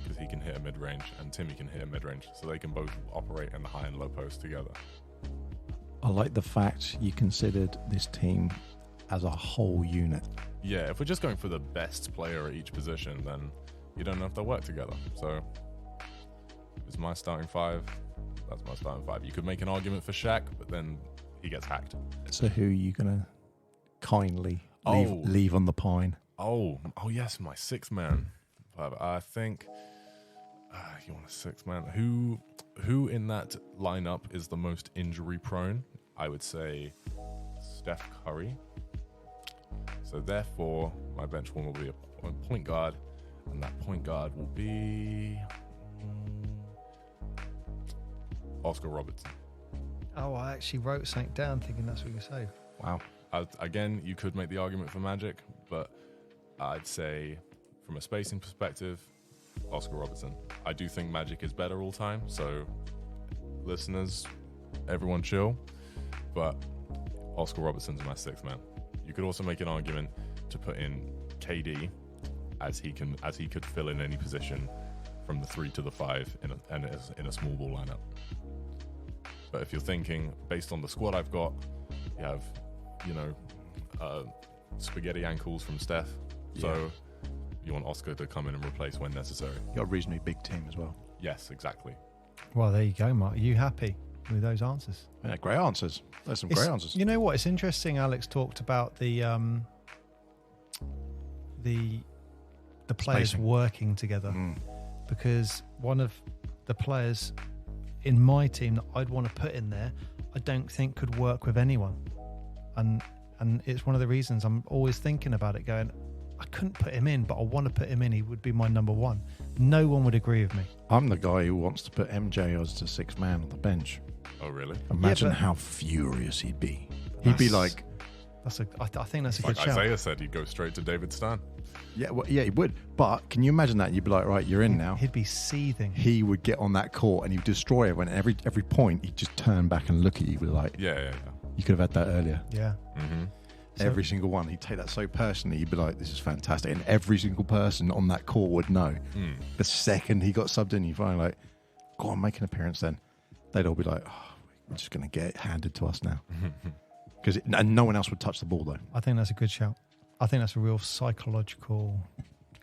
because he can hit a mid-range and Timmy can hit a mid-range, so they can both operate in the high and low post together. I like the fact you considered this team as a whole unit. Yeah, if we're just going for the best player at each position, then you don't know if they'll work together. So it's my starting 5. That's my starting 5. You could make an argument for Shaq, but then he gets hacked. So who are you going to kindly Oh. leave on the pine? Oh yes, my 6th man. I think you want a 6th man. Who in that lineup is the most injury prone? I would say Steph Curry. So therefore, my bench one will be a point guard, and that point guard will be Oscar Robertson. Oh, I actually wrote something down thinking that's what you say. Wow. Again, you could make the argument for Magic, but I'd say from a spacing perspective, Oscar Robertson. I do think Magic is better all time, so listeners, everyone chill, but Oscar Robertson's my 6th man. You could also make an argument to put in KD as he could fill in any position from the 3 to the 5 in a small ball lineup. But if you're thinking based on the squad I've got, you have, spaghetti ankles from Steph. So you want Oscar to come in and replace when necessary. You've got a reasonably big team as well. Yes, exactly. Well, there you go, Mark. Are you happy with those answers? Yeah, great answers. There's some great answers. You know what? It's interesting. Alex talked about the players Spacing. working together because one of the players in my team that I'd want to put in there, I don't think could work with anyone, and it's one of the reasons I'm always thinking about it. Going, I couldn't put him in, but I want to put him in. He would be my number 1. No one would agree with me. I'm the guy who wants to put MJ as the 6th man on the bench. Oh, really? Imagine but- how furious he'd be. He'd be like, I think that's a like good shout. Isaiah said, he'd go straight to David Stern. Yeah, well, yeah, he would. But can you imagine that? You'd be like, right, you're in now. He'd be seething. He would get on that court and he'd destroy it. When every point, he'd just turn back and look at you with like, Yeah. you could have had that earlier. Yeah. Mm-hmm. Every single one. He'd take that so personally. He'd be like, this is fantastic. And every single person on that court would know. The second he got subbed in, you find like, go on, make an appearance then. They'd all be like, oh, we're just going to get it handed to us now. And no one else would touch the ball though. I think that's a good shout. I think that's a real psychological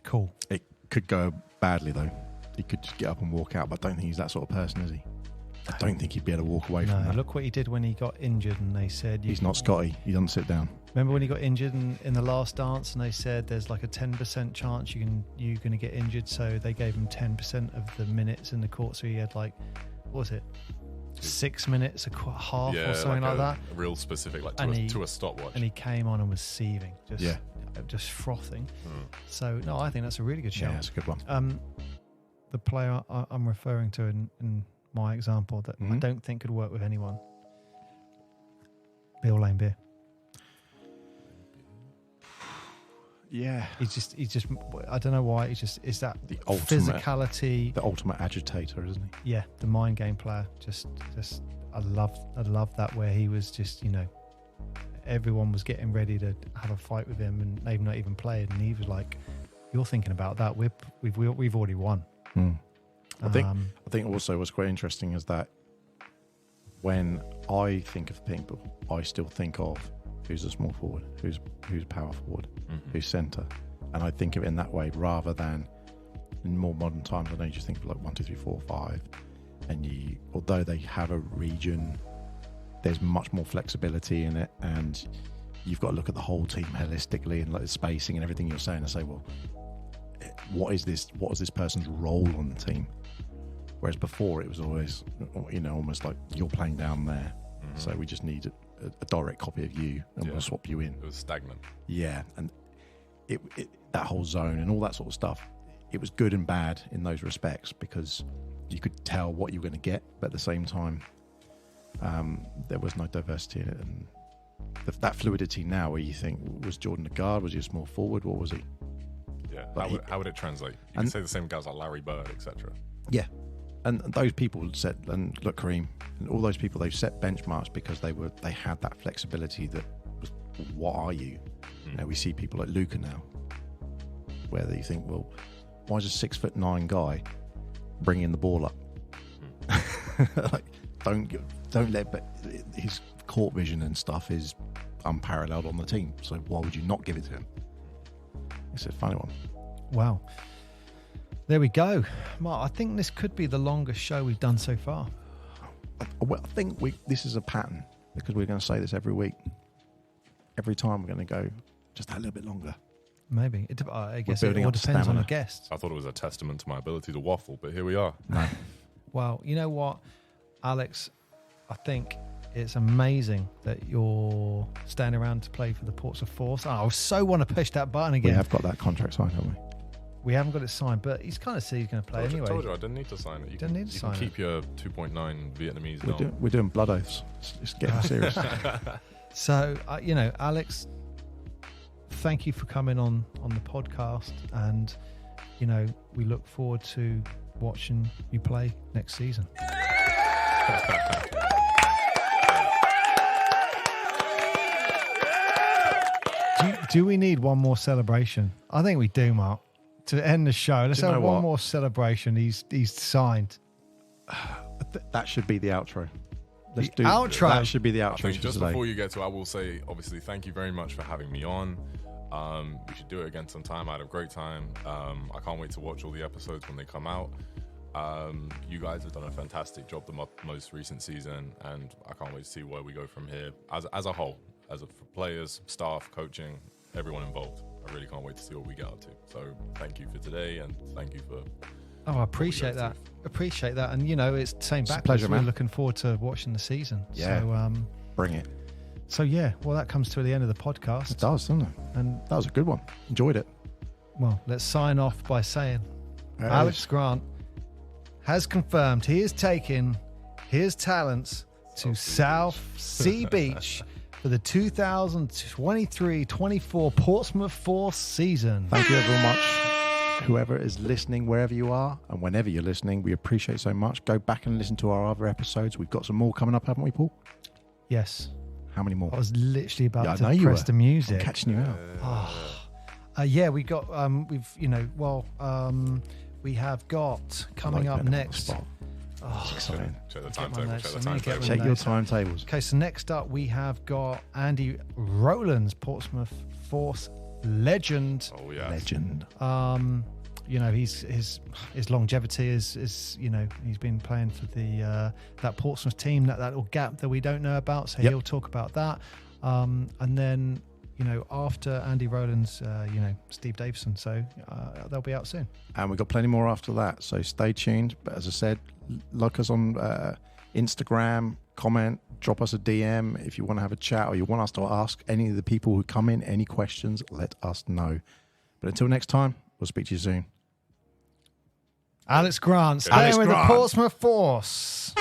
call. It could go badly though. He could just get up and walk out, but I don't think he's that sort of person, is he? I don't think he'd be able to walk away from that. Look what he did when he got injured and they said... He's not Scotty. He doesn't sit down. Remember when he got injured in the last dance and they said there's like a 10% chance you're going to get injured, so they gave him 10% of the minutes in the court, so he had like, what was it? 6 minutes, half or something like that. A real specific, like to a stopwatch. And he came on and was seething, just frothing. So, no, I think that's a really good shout. Yeah, that's a good one. The player I'm referring to in my example that I don't think could work with anyone, Bill Lane Beer. Yeah. He's just, I don't know why, is that the ultimate physicality. The ultimate agitator, isn't he? Yeah, the mind game player. Just I love that where he was just, everyone was getting ready to have a fight with him and they've not even played. And he was like, you're thinking about that. We've already won. I think also what's quite interesting is that when I think of people, I still think of who's a small forward, who's power forward, who's centre, and I think of it in that way rather than in more modern times. I know you just think of like 1, 2, 3, 4, 5, and although they have a region, there's much more flexibility in it, and you've got to look at the whole team holistically and like the spacing and everything you're saying and say, well, what is this person's role on the team? Whereas before it was always, almost like you're playing down there, so we just need a direct copy of you and we'll swap you in. It was stagnant. Yeah, and it that whole zone and all that sort of stuff, it was good and bad in those respects because you could tell what you were going to get, but at the same time, there was no diversity in it. And that fluidity now where you think, was Jordan a guard? Was he a small forward? What was he? Yeah, how would it translate? You can say the same guys like Larry Bird, etc. Yeah, and those people said, and look, Kareem, and all those people, they've set benchmarks because they had that flexibility that was, what are you? We see people like Luka now, where you think, well, why is a 6'9" guy bringing the ball up? Like, don't let, but his court vision and stuff is unparalleled on the team. So why would you not give it to him? It's a funny one. Wow. There we go. Mark, I think this could be the longest show we've done so far. I think this is a pattern because we're going to say this every week. Every time we're going to go just a little bit longer. Maybe. I guess it all depends on the guests. I thought it was a testament to my ability to waffle, but here we are. No. Well, you know what, Alex? I think it's amazing that you're staying around to play for the Portsmouth Force. I so want to push that button again. We have got that contract signed, haven't we? We haven't got it signed, but he's kind of said he's going to play anyway. I told you I didn't need to sign it. You can keep your 2.9 Vietnamese. We're doing blood oaths. It's getting serious. So, Alex, thank you for coming on the podcast, and we look forward to watching you play next season. Do we need one more celebration? I think we do, Mark. To end the show, let's have one more celebration. He's signed. That should be the outro. Outro. That should be the outro. I think just before you get to it, I will say, obviously, thank you very much for having me on. We should do it again sometime. I had a great time. I can't wait to watch all the episodes when they come out. You guys have done a fantastic job the most recent season, and I can't wait to see where we go from here as a whole, for players, staff, coaching, everyone involved. I really can't wait to see what we get up to. So thank you for today, and thank you for... Oh, I appreciate that. Appreciate that. And, it's the same back. Pleasure, man. We're looking forward to watching the season. Yeah. So, bring it. So, yeah, well, that comes to the end of the podcast. It does, doesn't it? And that was a good one. Enjoyed it. Well, let's sign off by saying Alex Grant has confirmed he is taking his talents to South Sea Beach for the 2023-24 Portsmouth Force season. Thank you very much. Whoever is listening, wherever you are, and whenever you're listening, we appreciate so much. Go back and listen to our other episodes. We've got some more coming up, haven't we, Paul? Yes. How many more? I was literally about I know to you press were. the music. I'm catching you out. Yeah, we got, we have got coming up next. It's exciting. Check the Get my timetable. notes. Check the Let me get timetable. my Check your notes. timetables. Okay, so next up we have got Andy Rowlands, Portsmouth Force legend. Oh yeah. Legend. His longevity is he's been playing for the that Portsmouth team, that little gap that we don't know about. So he'll talk about that. And then after Andy Rowlands, Steve Davison. So they'll be out soon. And we've got plenty more after that. So stay tuned. But as I said, like us on Instagram, comment, drop us a DM if you want to have a chat or you want us to ask any of the people who come in any questions, let us know. But until next time, we'll speak to you soon. Alex Grant, staying with the Portsmouth Force.